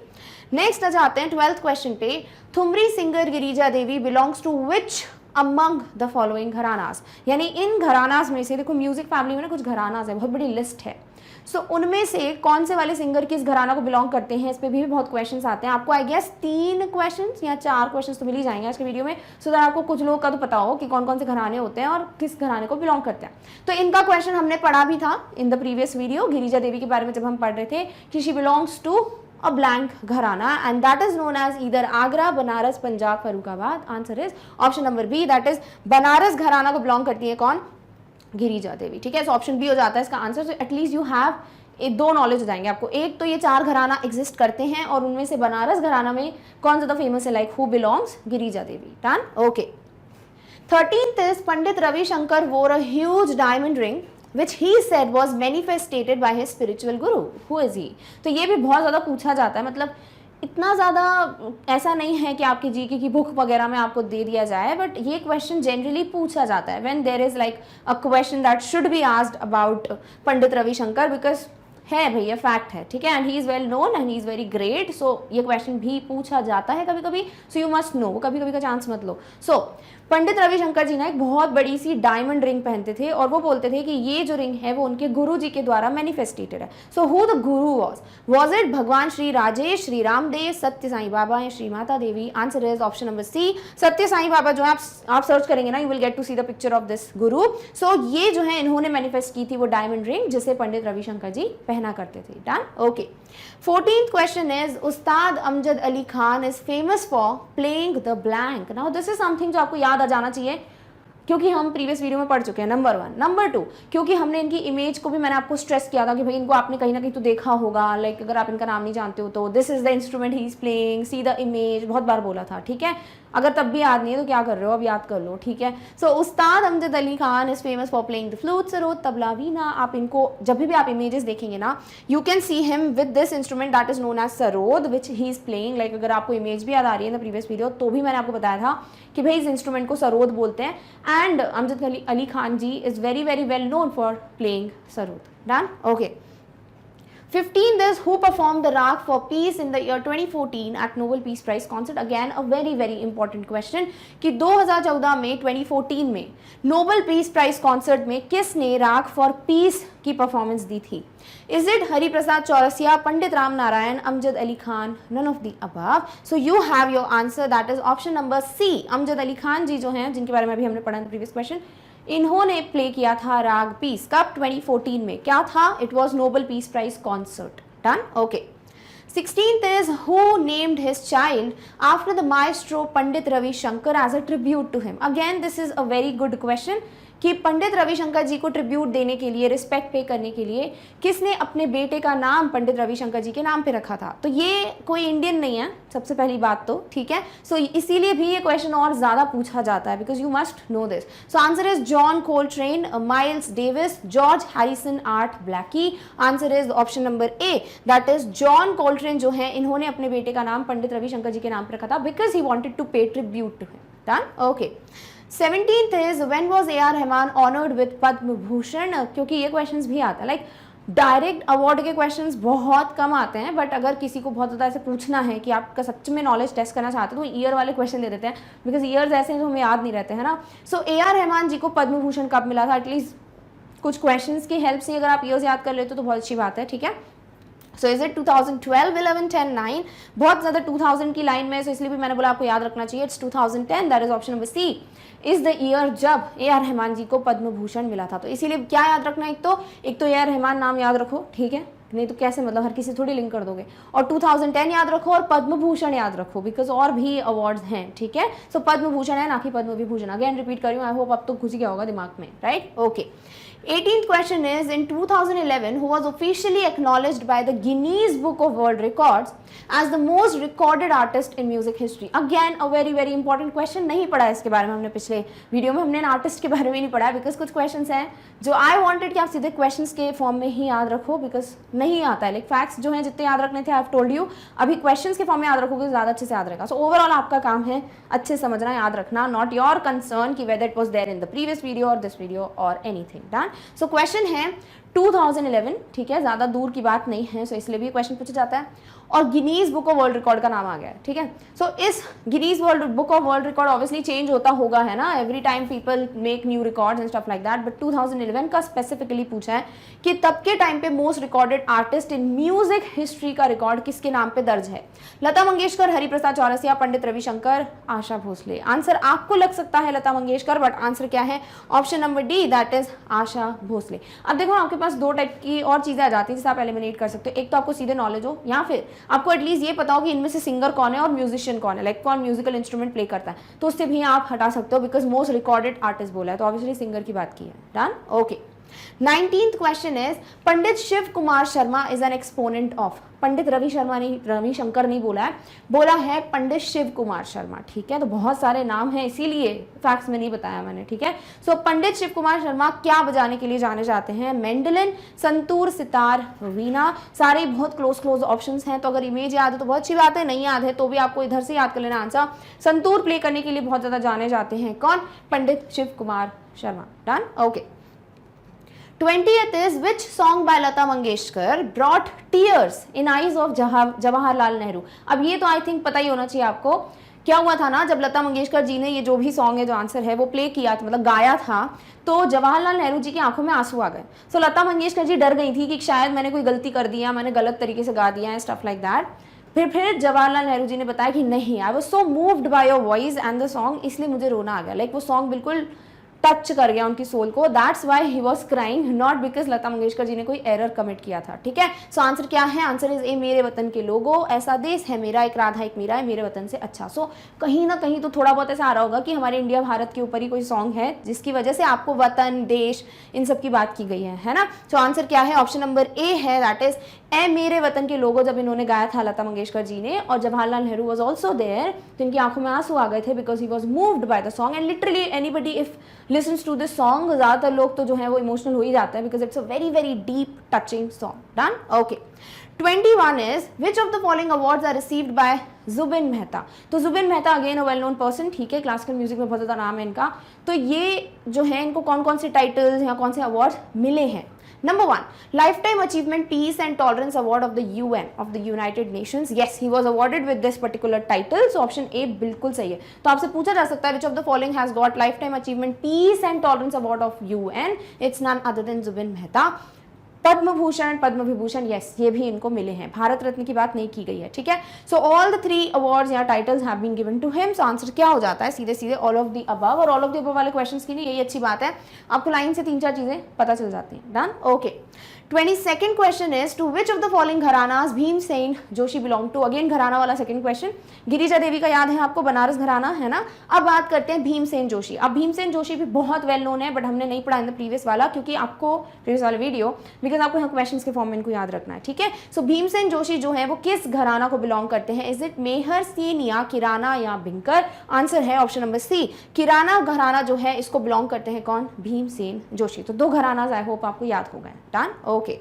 Next आ जाते हैं 12th क्वेश्चन पे। Thumri singer Girija Devi belongs to which among the following gharanas, यानी इन घरानास में से, देखो म्यूजिक फैमिली में ना कुछ घरानास है, बहुत बड़ी लिस्ट है। सो उनमें से कौन से वाले सिंगर किस घराना को बिलोंग करते हैं, इस पे भी बहुत क्वेश्चंस आते हैं। आपको आई गेस 3 क्वेश्चंस या 4 क्वेश्चंस तो मिल ही जाएंगे आज के वीडियो में, सो दैट आपको कुछ लोगों का तो पता हो कि कौन कौन से घराने होते हैं और किस घराने को बिलोंग करते हैं। तो इनका क्वेश्चन हमने पढ़ा भी था in the previous video, Girija Devi के बारे में जब हम पढ़ रहे थे कि she belongs to a blank gharana and that is known as either Agra, Banaras, Punjab, Farrukhabad. Answer is option number B, that is Banaras gharana को बिलोंग करती है कौन? गिरिजा देवी, ठीक है। सो ऑप्शन बी हो जाता है इसका answer. So at least you have 2 knowledge हो जाएंगे आपको। एक तो ये 4 घराना एग्जिस्ट करते हैं और उनमें से बनारस घराना में कौन ज़्यादा फेमस है, like who belongs? Girija Devi. Done, okay. 13th is Pandit Ravishankar wore a huge diamond ring which he said was manifested by his spiritual guru. Who is he? तो ये भी बहुत ज़्यादा पूछा जाता है, मतलब इतना ज़्यादा ऐसा नहीं है कि आपकी जीके की बुक वगैरह में आपको दे दिया जाए, बट ये क्वेश्चन जनरली पूछा जाता है when there is like a question that should be asked about Pandit Ravishankar, because है भैया, फैक्ट है, ठीक है, and he is well known and he is very great. So ये क्वेश्चन भी पूछा जाता है कभी कभी, सो यू मस्ट नो, कभी कभी का चांस मत लो। सो पंडित रविशंकर जी ना एक बहुत बड़ी सी डायमंड रिंग पहनते थे और वो बोलते थे कि ये जो रिंग है वो उनके गुरु जी के द्वारा मैनिफेस्टेटेड है। So who the Guru was it भगवान श्री राजेश, श्री रामदेव, सत्य साईं बाबा या Shri Mata Devi? Answer is option number C, Satya Sai Baba. जो आप सर्च करेंगे ना, you will get to see the picture of this guru. So ये जो है इन्होंने मैनिफेस्ट की थी वो डायमंड रिंग जिसे पंडित रविशंकर जी पहना करते थे। Done, okay. 14th question is Ustad Amjad Ali Khan is famous for playing the blank. Now this is something जो आपको याद आ जाना चाहिए क्योंकि हम प्रीवियस वीडियो में पढ़ चुके हैं। नंबर 1, नंबर 2, क्योंकि हमने इनकी इमेज को भी मैंने आपको स्ट्रेस किया था कि भाई इनको आपने कहीं ना कहीं तो देखा होगा, लाइक अगर आप इनका नाम नहीं जानते हो तो this is the instrument he is playing, see the image, बहुत बार बोला था, ठीक है। अगर तब भी याद नहीं है तो क्या कर रहे हो, अब याद कर लो, ठीक है। So Ustad Amjad Ali Khan is famous for playing the flute, sarod, tabla, veena. आप इनको जब भी आप इमेजेस देखेंगे ना, you can see him with this instrument that is known as sarod which he is playing. Like अगर आपको इमेज भी याद आ रही है इन द प्रीवियस वीडियो तो भी मैंने आपको बताया था कि भाई इस इंस्ट्रूमेंट को सरोद बोलते हैं and Amjad Ali Khan ji is very very well known for playing sarod. Done, okay. 15th is who performed the Rag for Peace in the year 2014 at Nobel Peace Prize concert. Again a very very important question कि 2014 में 2014 में Nobel Peace Prize concert में किसने raga for peace की performance दी थी? Is it Hari Prasad Chaurasia, Pandit Ram Narayan, Amjad Ali Khan, none of the above? So you have your answer, that is option number C. Amjad Ali Khan ji जो हैं, जिनके बारे में अभी हमने पढ़ा प्रीवियस क्वेश्चन, इन्होंने प्ले किया था राग पीस। कब? 2014 में। क्या था? It was Nobel Peace Prize concert. Done, okay. 16th is who named his child after the maestro Pandit Ravi Shankar as a tribute to him. Again, this is a very good question कि पंडित रविशंकर जी को tribute देने के लिए, respect पे करने के लिए किसने अपने बेटे का नाम पंडित रविशंकर जी के नाम पे रखा था. तो ये कोई इंडियन नहीं है, सबसे पहली बात तो, ठीक है. सो इसीलिए भी ये क्वेश्चन और ज़्यादा पूछा जाता है, because you must know this. So answer is John Coltrane, Miles Davis, George Harrison, Art Blakey. Answer is option number A, that is John Coltrane जो है इन्होंने अपने बेटे का नाम पंडित रविशंकर जी के नाम पे रखा था, because he wanted to pay tribute to him. Done. Okay. 17th is when was A.R. Rahman honored with Padma Bhushan. क्योंकि ये क्वेश्चंस भी आता है, लाइक डायरेक्ट अवार्ड के क्वेश्चंस बहुत कम आते हैं, बट अगर किसी को बहुत ज़्यादा ऐसे पूछना है कि आपका सच में नॉलेज टेस्ट करना चाहते हैं तो ईयर वाले क्वेश्चन दे देते हैं, बिकॉज ईयर्स ऐसे हैं जो हमें याद नहीं रहते हैं ना. सो A.R. रहमान जी को पद्म भूषण कब मिला था, एटलीस्ट कुछ क्वेश्चंस की हेल्प से अगर आप ईयर्स याद कर लेते तो बहुत अच्छी बात है, ठीक है. So is it 2012, 11, 10, 9. बहुत ज़्यादा 2000 की लाइन में, सो इसलिए भी मैंने बोला आपको याद रखना चाहिए. It's 2010, that is option number C, is the year जब A.R. रहमान जी को पद्म भूषण मिला था. तो इसीलिए क्या याद रखना है, एक तो A.R. रहमान नाम याद रखो, ठीक है, नहीं तो कैसे, मतलब हर किसी थोड़ी लिंक कर दोगे. और 2010 याद रखो और पद्म भूषण याद रखो, बिकॉज और भी अवार्ड्स हैं, ठीक है. सो पद्म भूषण है, ना कि पद्म विभूषण. अगेन रिपीट कर रही हूँ, आई होप अब तो घुस गया होगा दिमाग में, right. Okay. 18th question is in 2011 who was officially acknowledged by the Guinness Book of World Records as the most recorded artist in music history. Again a very very important question. नहीं पढ़ा इसके बारे में हमने पिछले video में, हमने artist के बारे में नहीं पढ़ा, बिकॉज कुछ क्वेश्चंस हैं जो आई वांटेड कि आप सीधे क्वेश्चंस के फॉर्म में ही याद रखो, बिकॉज नहीं आता है. लाइक फैक्ट्स जो हैं जितने याद रखने थे आई हैव टोल्ड यू, अभी क्वेश्चंस के फॉर्म में याद रखोगे ज़्यादा अच्छे से याद रहेगा. सो ओवरऑल आपका काम है अच्छे समझना, याद रखना, नॉट योर कंसर्न कि whether it was there in the previous video और दिस वीडियो और एनीथिंग. डन. सो क्वेश्चन है 2011, ठीक है, ज़्यादा दूर की बात नहीं है, सो इसलिए भी क्वेश्चन पूछा जाता है. और Guinness book of world record का नाम आ गया है, ठीक है. सो इस Guinness world book of world record obviously change होता होगा, है ना, every time people make new records and stuff like that, but 2011 का स्पेसिफिकली पूछा है कि तब के टाइम पे most recorded artist in music history का रिकॉर्ड किसके नाम पे दर्ज है. लता मंगेशकर, हरिप्रसाद चौरसिया, पंडित रविशंकर, आशा भोसले. आंसर आपको लग सकता है लता मंगेशकर, बट आंसर क्या है, option number D, that is Asha Bhosle. अब देखो आपके पास दो टाइप की और चीजें आ जाती हैं जिसे आप एलिमिनेट कर सकते हो. एक तो आपको सीधे नॉलेज हो, या फिर आपको एटलीस्ट ये पता हो कि इनमें से सिंगर कौन है और म्यूजिशियन कौन है, लाइक कौन म्यूजिकल इंस्ट्रूमेंट प्ले करता है, तो उससे भी आप हटा सकते हो, बिकॉज मोस्ट रिकॉर्डेड आर्टिस्ट बोला है तो ऑब्वियसली सिंगर की बात की है. Done. Okay. 19th question is Pandit Shiv Kumar Sharma is an exponent of. Pandit Ravi Shankar नहीं बोला है, बोला है पंडित शिव कुमार शर्मा, ठीक है. तो बहुत सारे नाम हैं, इसीलिए फैक्ट्स में नहीं बताया मैंने, ठीक है. सो पंडित शिव कुमार शर्मा क्या बजाने के लिए जाने जाते हैं, मैंडोलिन, संतूर, सितार, वीणा. सारे बहुत क्लोज ऑप्शंस हैं, तो अगर इमेज याद है तो बहुत अच्छी बात है, नहीं याद है तो भी आपको इधर से याद कर लेना आंसर. संतूर प्ले करने के लिए बहुत ज़्यादा जाने जाते हैं कौन, Pandit Shiv Kumar Sharma. Done. Okay. 20th is which song by Lata Mangeshkar brought tears in eyes of Jawaharlal Nehru. अब ये तो आई थिंक पता ही होना चाहिए आपको. क्या हुआ था ना, जब लता मंगेशकर जी ने ये जो भी सॉन्ग है, जो आंसर है वो प्ले किया, मतलब गाया था, तो जवाहरलाल नेहरू जी की आंखों में आंसू आ गए. सो लता मंगेशकर जी डर गई थी कि शायद मैंने कोई गलती कर दिया, मैंने गलत तरीके से गा दिया है, स्टफ लाइक दैट. फिर जवाहरलाल नेहरू जी ने बताया कि नहीं, I was so moved by your voice and the song, इसलिए मुझे रोना आ गया. लाइक वो सॉन्ग बिल्कुल टच कर गया उनकी सोल को, that's why he was crying, not because Lata Mangeshkar ji ने कोई एरर कमिट किया था, ठीक है. सो आंसर क्या है, आंसर इज ए, मेरे वतन के लोगों, ऐसा देश है मेरा, एक राधा एक मीरा है, मेरे वतन से अच्छा. सो कहीं ना कहीं तो थोड़ा बहुत ऐसा आ रहा होगा कि हमारे इंडिया भारत के ऊपर ही कोई सॉन्ग है जिसकी वजह से आपको वतन, देश, इन सब की बात की गई है ना. सो आंसर क्या है, ऑप्शन नंबर ए है, दैट इज ए मेरे वतन के लोगों. जब इन्होंने गाया था लता मंगेशकर जी ने और Jawaharlal Nehru was also there, तो इनकी आंखों में आंसू आ गए थे because he was moved by the song. And literally anybody if listens to this song, ज़्यादातर लोग तो जो है वो इमोशनल हो ही जाते हैं because it's a very very deep touching song. Done. Okay. 21 is which of the following awards are received by Zubin Mehta. तो Zubin Mehta again a well known person, ठीक है, क्लासिकल म्यूजिक में बहुत ज़्यादा नाम है इनका. तो ये जो है इनको कौन कौन से टाइटल्स या कौन से अवार्ड्स मिले हैं. Number 1, Lifetime Achievement Peace and Tolerance Award of the UN, of the United Nations. Yes, he was awarded with this particular title. So option A बिल्कुल सही है. तो आपसे पूछा जा सकता है which of the following has got Lifetime Achievement Peace and Tolerance Award of UN? It's none other than Zubin Mehta. Padma Bhushan, Padma Vibhushan, yes ये भी इनको मिले हैं, भारत रत्न की बात नहीं की गई है, ठीक है। सो ऑल द 3 अवार्ड्स या titles have been given to him. So answer क्या हो जाता है, सीधे सीधे ऑल ऑफ द अबव। और ऑल ऑफ द अबव वाले क्वेश्चंस के लिए यही अच्छी बात है, आपको लाइन से 3-4 चीजें पता चल जाती हैं। Done, okay. 22nd question is to which of the following gharanas Bhimsen Joshi belong to. Again gharana वाला सेकंड क्वेश्चन, गिरिजा देवी का याद है आपको, बनारस घराना है ना। अब बात करते हैं भीमसेन जोशी। अब भीमसेन जोशी भी बहुत वेल नोन है, बट हमने नहीं पढ़ा इन द प्रीवियस वाला, क्योंकि आपको प्रीवियस वाला वीडियो, बिकॉज आपको यहाँ क्वेश्चंस के फॉर्म में इनको याद रखना है, ठीक है। सो भीमसेन जोशी जो है वो किस घराना को बिलोंग करते हैं, इज इट मेहर, सेन या किराना या बिंकर। आंसर है ऑप्शन नंबर सी, किराना घराना जो है इसको बिलोंग करते हैं कौन, भीमसेन जोशी। तो 2 घराना आई होप आपको याद हो गए। Done, okay.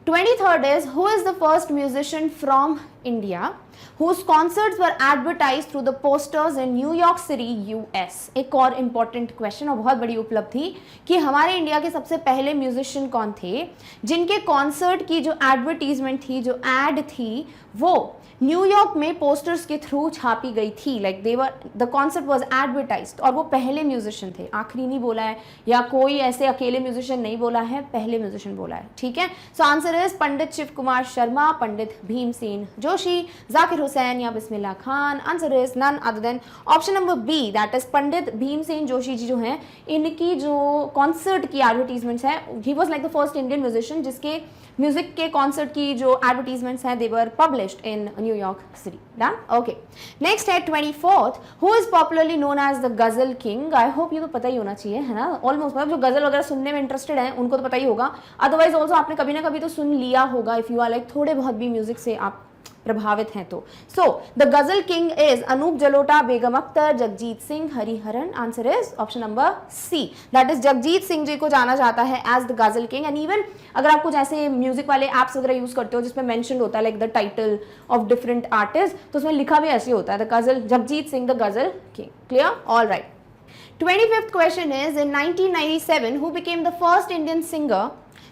23rd is who is the first musician from India whose concerts were advertised through the posters in New York City, US। एक और important question और बहुत बड़ी उपलब्धि कि हमारे इंडिया के सबसे पहले म्यूजिशियन कौन थे जिनके कॉन्सर्ट की जो एडवर्टीजमेंट थी, जो एड थी, वो न्यूयॉर्क में पोस्टर्स के थ्रू छापी गई थी। Like they were, the concert was advertised, और वो पहले म्यूजिशियन थे, आखिरी नहीं बोला है या कोई ऐसे अकेले म्यूजिशियन नहीं बोला है, पहले म्यूजिशियन बोला है, ठीक है। So answer is Pandit Shiv Kumar Sharma, Pandit Bhimsen Joshi, Zakir Hussain या Bismillah Khan. Answer is none other than option number B, that is Pandit Bhimsen Joshi ji जो हैं, इनकी जो कॉन्सर्ट की एडवर्टीजमेंट्स है, he was like the first Indian musician जिसके म्यूजिक के कॉन्सर्ट की जो एडवर्टीजमेंट्स हैं, they were published in New York city. Done, okay. Next है 24th, who is popularly known as the ghazal king. I hope ये तो पता ही होना चाहिए, है ना, ऑलमोस्ट, मतलब जो गजल वगैरह सुनने में इंटरेस्टेड हैं उनको तो पता ही होगा, अदरवाइज ऑल्सो आपने कभी ना कभी तो सुन लिया होगा, इफ यू आर लाइक थोड़े बहुत भी म्यूजिक से आप प्रभावित हैं तो। So the ghazal king is Anup Jalota, Begum Akhtar, Jagjit Singh, Hariharan. Answer is option number C, that is Jagjit Singh ji को जाना जाता है as the ghazal king. And even अगर आप कुछ ऐसे म्यूजिक वाले एप्स वगैरह यूज करते हो जिसमें मेंशन होता है like the title of different artist, तो उसमें लिखा भी ऐसे होता है, द गजल, Jagjit Singh the ghazal king. Clear, all right. 25th question is in 1997 who became the first Indian singer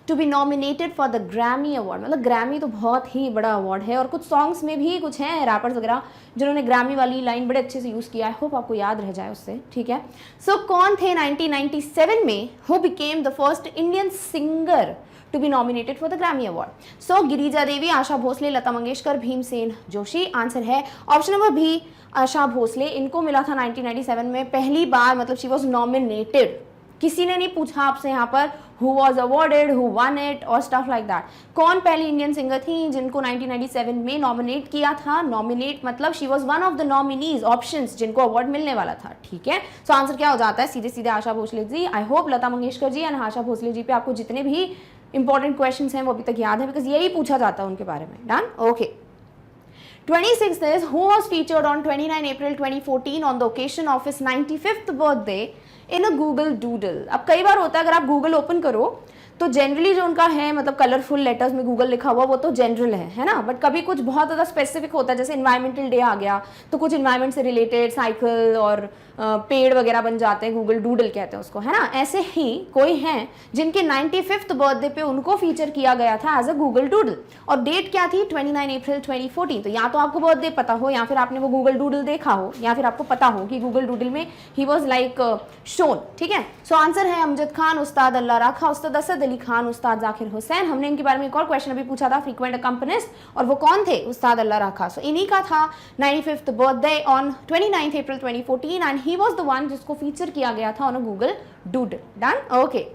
to be nominated for the Grammy Award। मतलब ग्रैमी तो बहुत ही बड़ा अवार्ड है, और कुछ सॉन्ग्स में भी कुछ हैं रैपर्स वगैरह जिन्होंने ग्रैमी वाली लाइन बड़े अच्छे से यूज़ किया है, होप आपको याद रह जाए उससे, ठीक है। सो कौन थे 1997 में who became the first Indian singer to be nominated for the Grammy award. So Girija Devi, Asha Bhosle, Lata Mangeshkar, Bhimsen Joshi. Answer है option number B, Asha Bhosle. इनको मिला था 1997 में पहली बार, मतलब शी वॉज नॉमिनेटेड। किसी ने नहीं पूछा आपसे यहाँ पर who was awarded, who won it और stuff like that। कौन पहली इंडियन सिंगर थी जिनको 1997 में नॉमिनेट किया था। नॉमिनेट मतलब she was one of the nominees, options जिनको अवार्ड मिलने वाला था, ठीक है। सो आंसर क्या हो जाता है, सीधे सीधे Asha Bhosle ji. I hope Lata Mangeshkar ji and Asha Bhosle ji पे आपको जितने भी इंपॉर्टेंट क्वेश्चंस हैं वो अभी तक याद है, बिकॉज यही पूछा जाता है उनके बारे में। Done, okay. 26th is who was featured on 29 April 2014 on the occasion of his 95th birthday in a Google Doodle। अब कई बार होता है अगर आप गूगल ओपन करो तो जनरली जो उनका है, मतलब कलरफुल लेटर्स में गूगल लिखा हुआ, वो तो जनरल है ना, बट कभी कुछ बहुत ज़्यादा स्पेसिफिक होता है, जैसे इन्वायरमेंटल डे आ गया तो कुछ इन्वायरमेंट से रिलेटेड साइकिल और पेड़ वगैरह बन जाते हैं, गूगल डूडल कहते हैं उसको, है ना। ऐसे ही कोई हैं जिनके 95th बर्थडे पे उनको फीचर किया गया था एज अ गूगल डूडल, और डेट क्या थी 29 अप्रैल 2014। तो या तो आपको बर्थडे पता हो, या फिर आपने वो गूगल डूडल देखा हो, या फिर आपको पता हो कि गूगल डूडल में ही वॉज लाइक शोन, ठीक है। सो आंसर है अमजद खान, उस्ताद अल्लाह राखा, उस्ताद असद अली खान, उस्ताद जाकिर हुसैन। हमने इनके बारे में एक और क्वेश्चन अभी पूछा था, फ्रीक्वेंट अकम्पनिस्ट, और वो कौन थे, उस्ताद अल्लाह राखा। सो इन्हीं का था 95th birthday on 29 April 2014 and he was the one जिसको फीचर किया गया था on a Google doodle. Done, okay.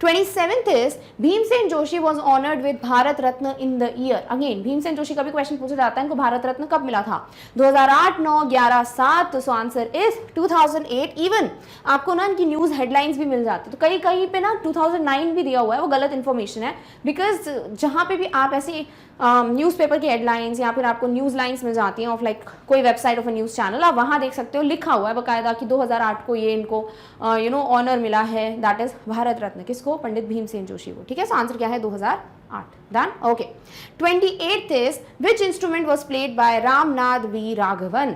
27th is Bhimsen Joshi was honored with Bharat Ratna in the year। Again Bhimsen Joshi का भी क्वेश्चन पूछा जाता है, इनको भारत रत्न कब मिला था, 2008, 9, 11, 7। सो आंसर इज 2008। इवन आपको ना इनकी न्यूज हेडलाइंस भी मिल जाती है, तो कहीं कहीं पे ना 2009 भी दिया हुआ है, वो गलत इन्फॉर्मेशन है, बिकॉज जहाँ पे भी आप ऐसी न्यूज़पेपर की हेडलाइंस या फिर आपको न्यूज़ लाइन्स मिल जाती हैं ऑफ लाइक कोई website of a news channel, आप वहाँ देख सकते हो, लिखा हुआ है बाकायदा कि 2008 को ये इनको ऑनर मिला है, दैट इज भारत रत्न। किसको, पंडित भीमसेन जोशी को, ठीक है। सो आंसर क्या है 2008। Done, okay. 28th is which instrument was played by Ramnath V Raghavan.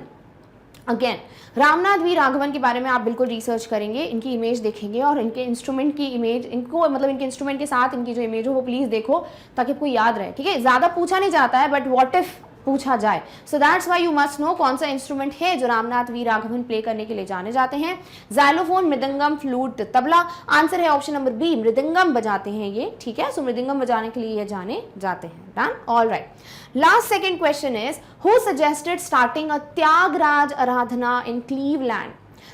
अगेन रामनाथ वी राघवन के बारे में आप बिल्कुल रिसर्च करेंगे, इनकी इमेज देखेंगे और इनके इंस्ट्रूमेंट की इमेज, इनको मतलब इनके इंस्ट्रूमेंट के साथ इनकी जो इमेज हो वो प्लीज़ देखो ताकि आपको याद रहे, ठीक है। ज़्यादा पूछा नहीं जाता है, बट व्हाट इफ पूछा जाए। So that's why you must no कौन सा इंस्ट्रूमेंट है जो रामनाथ वी राघवन प्ले करने के लिए जाने जाते हैं। Xylophone, mridangam, flute, tabla. Answer है ऑप्शन नंबर बी, मृदंगम बजाते हैं ये, ठीक है। सो मृदंगम बजाने के लिए ये जाने जाते हैं। Done, all right. Last second question is who suggested starting a Tyagaraja Aradhana in Cleveland.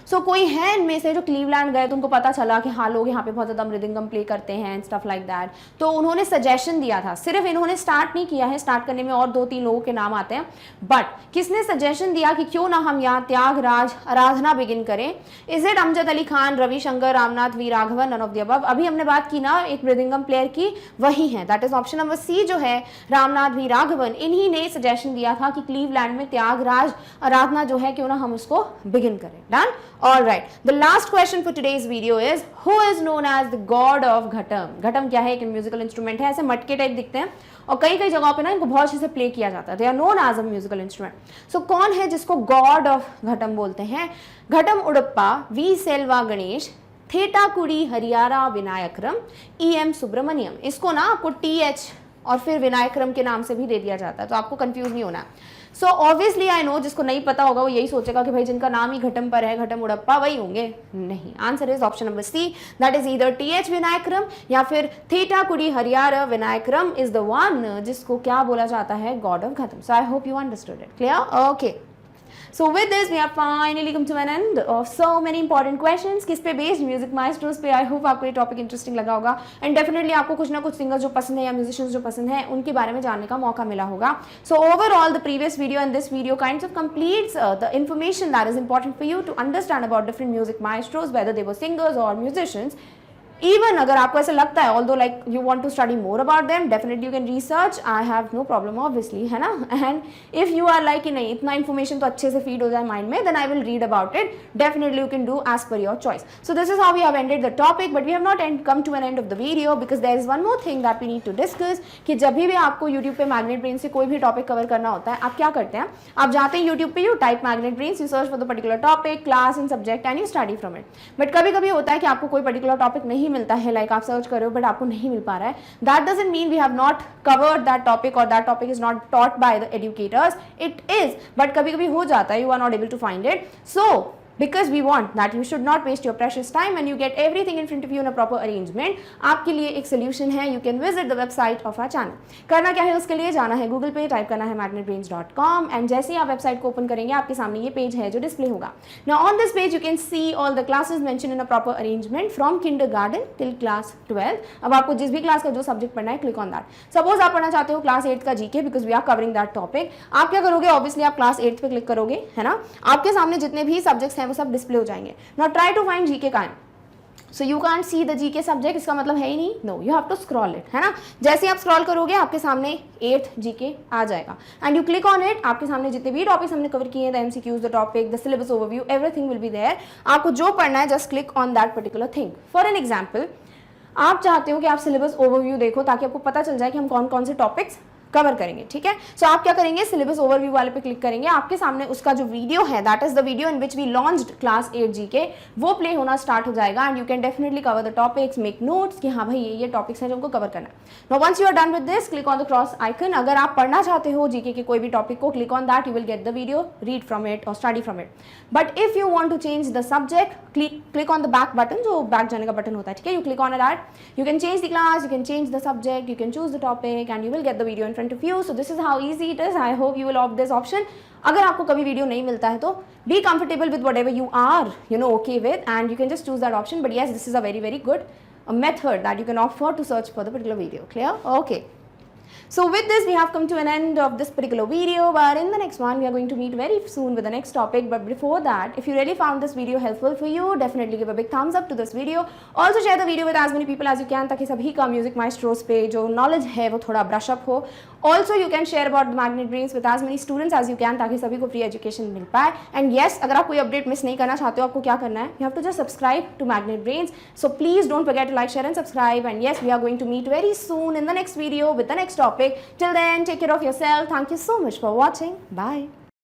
So कोई है इनमें से जो क्लीवलैंड गए तो उनको पता चला कि हाँ लोग यहाँ पे बहुत ज़्यादा मृदंगम प्ले करते हैं एंड स्टफ लाइक दैट, तो उन्होंने सजेशन दिया था। सिर्फ इन्होंने स्टार्ट नहीं किया है, स्टार्ट करने में और 2-3 लोगों के नाम आते हैं, बट किसने सजेशन दिया कि क्यों ना हम यहाँ त्यागराज आराधना बिगिन करें? Is it Amjad Ali Khan, Ravi Shankar, Ramnath V Raghavan, none of the above? अभी हमने बात की ना एक मृदंगम प्लेयर की, वही है, that is option number C जो है रामनाथ वी राघवन। इन्हीं ने सजेशन दिया था कि क्लीवलैंड में त्यागराज आराधना जो है क्यों ना हम उसको बिगिन करें। Done, all right. The last question for today's video is who is known as the god of ghatam. Ghatam क्या है? एक म्यूजिकल इंस्ट्रूमेंट है, ऐसे मटके टाइप दिखते हैं और कई कई जगहों पे ना इनको बहुत अच्छे से प्ले किया जाता है। They are known as a musical instrument. So कौन है जिसको गॉड ऑफ घटम बोलते हैं? Ghatam Udupa, V Selva Ganesh, Thetakudi Harihara Vinayakram, EM Subramaniam. इसको ना आपको TH और फिर विनायकरम के नाम से भी दे दिया जाता है, तो आपको कंफ्यूज नहीं होना। सो ऑब्वियसली आई नो जिसको नहीं पता होगा वो यही सोचेगा कि भाई जिनका नाम ही घटम पर है, घटम उड़प्पा, वही होंगे। नहीं, answer is option number C, that is either TH Vinayakram या फिर Thetakudi Harihara Vinayakram is the one जिसको क्या बोला जाता है? God of ghatam. So I hope you understood it. Clear? Okay. So with this we have finally come to an end of so many important questions। किस पे based? Music maestros पे। I hope आपको ये टॉपिक इंटरेस्टिंग लगा होगा and definitely आपको कुछ ना कुछ सिंगर्स जो पसंद है या म्यूजिशियंस जो पसंद है उनके बारे में जानने का मौका मिला होगा। So overall the previous video and this video kinds of completes the information that is important for you to understand about different music maestros, whether they were singers और म्यूजिशियंस। Even अगर आपको ऐसा लगता है, although like you want to study more about them, definitely you can research, I have no problem obviously, है ना। and if you are like कि नहीं इतना information तो अच्छे से feed हो जाए mind में, then I will read about it, definitely you can do as per your choice। So this is how we have ended the topic, but we have not come to an end of the video because there is one more thing that we need to discuss कि जब भी आपको YouTube पे Magnet Brains से कोई भी topic cover करना होता है, आप क्या करते हैं? आप जाते हैं YouTube पे, you type Magnet Brains, you search for the particular topic, class and subject and you study from it। but कभी कभी होता है कि आपको कोई particular topic नहीं मिलता है, लाइक आप सर्च कर रहे हो बट आपको नहीं मिल पा रहा है। That doesn't mean we have not covered that topic और that topic is not taught by the educators, it is, but कभी कभी हो जाता है, you are not able to find it. So because we want that you should not waste your precious time and you get everything in front of you in a proper arrangement, आपके लिए एक solution है, you can visit the website of our channel। करना क्या है उसके लिए? जाना है गूगल पे, टाइप करना है magnetbrains.com एंड जैसे ही आप वेबसाइट को ओपन करेंगे आपके सामने ये पेज है जो डिस्प्ले होगा। Now on this page you can see all the classes mentioned in a proper arrangement from kindergarten till class 12। अब आपको जिस भी क्लास का जो सब्जेक्ट पढ़ना है, क्लिक ऑन दैट। सपोज आप पढ़ना चाहते हो क्लास 8 का GK because we are covering that topic, आप क्या करोगे? ऑब्वियसली आप क्लास 8 पे क्लिक करोगे, है ना। आपके सामने जितने भी सब्जेक्ट्स हैं वो सब डिस्प्ले हो जाएंगे। Now try to find GK का, so you can't see the GK subject, इसका मतलब है ही नहीं, no, you have to scroll it, है ना। जैसे आप स्क्रॉल करोगे आपके सामने 8th जीके आ जाएगा and you click on it. आपके सामने जितने भी टॉपिक्स हमने कवर किए हैं, the MCQs, the topic, the syllabus overview, everything will be there. आपको जो पढ़ना है just click on that particular thing. For an example, आप चाहते हो कि आप सिलेबस ओवरव्यू देखो ताकि आपको पता चल जाए कि हम कौन कौन से टॉपिक्स कवर करेंगे, ठीक है। सो आप क्या करेंगे? सिलेबस ओवरव्यू वाले पे क्लिक करेंगे, आपके सामने उसका जो वीडियो है, that is the video in which we launched class 8 GK, वो प्ले होना स्टार्ट हो जाएगा and you can definitely cover the topics, make notes कि हाँ भाई ये टॉपिक्स हैं जो हमको कवर करना है। Now once you are done with this, click on the cross icon. अगर आप पढ़ना चाहते हो जीके के कोई भी टॉपिक को, click on that, you will get the video, read from it और study from it. But if you want to change the subject, click on the back button, जो बैक जाने का बटन होता है, ठीक है। You click on that, you can change the class, you can change the subject, you can choose the topic and you will get the video in front of you। So this is how easy it is। I hope you will opt this option। अगर आपको कभी video नहीं मिलता है तो be comfortable with whatever you are okay with and you can just choose that option। But yes, this is a very good method that you can opt for to search for the particular video। Clear? Okay। So with this we have come to an end of this particular video, but in the next one we are going to meet very soon with the next topic। But before that, if you really found this video helpful for you, definitely give a big thumbs up to this video। Also share the video with as many people as you can ताकि सभी का music maestros पे जो knowledge है वो थोड़ा brush up हो। Also you can share about the Magnet Brains with as many students as you can ताकि सभी को फ्री एजुकेशन मिल पाए। एंड yes, अगर आप कोई अपडेट मिस नहीं करना चाहते हो, आपको क्या करना है? You have to just subscribe to Magnet Brains। So please don't forget to like, share and subscribe। And yes, we are going to meet very soon in the next video with the next topic। Till then, take care of yourself। Thank you so much for watching। Bye।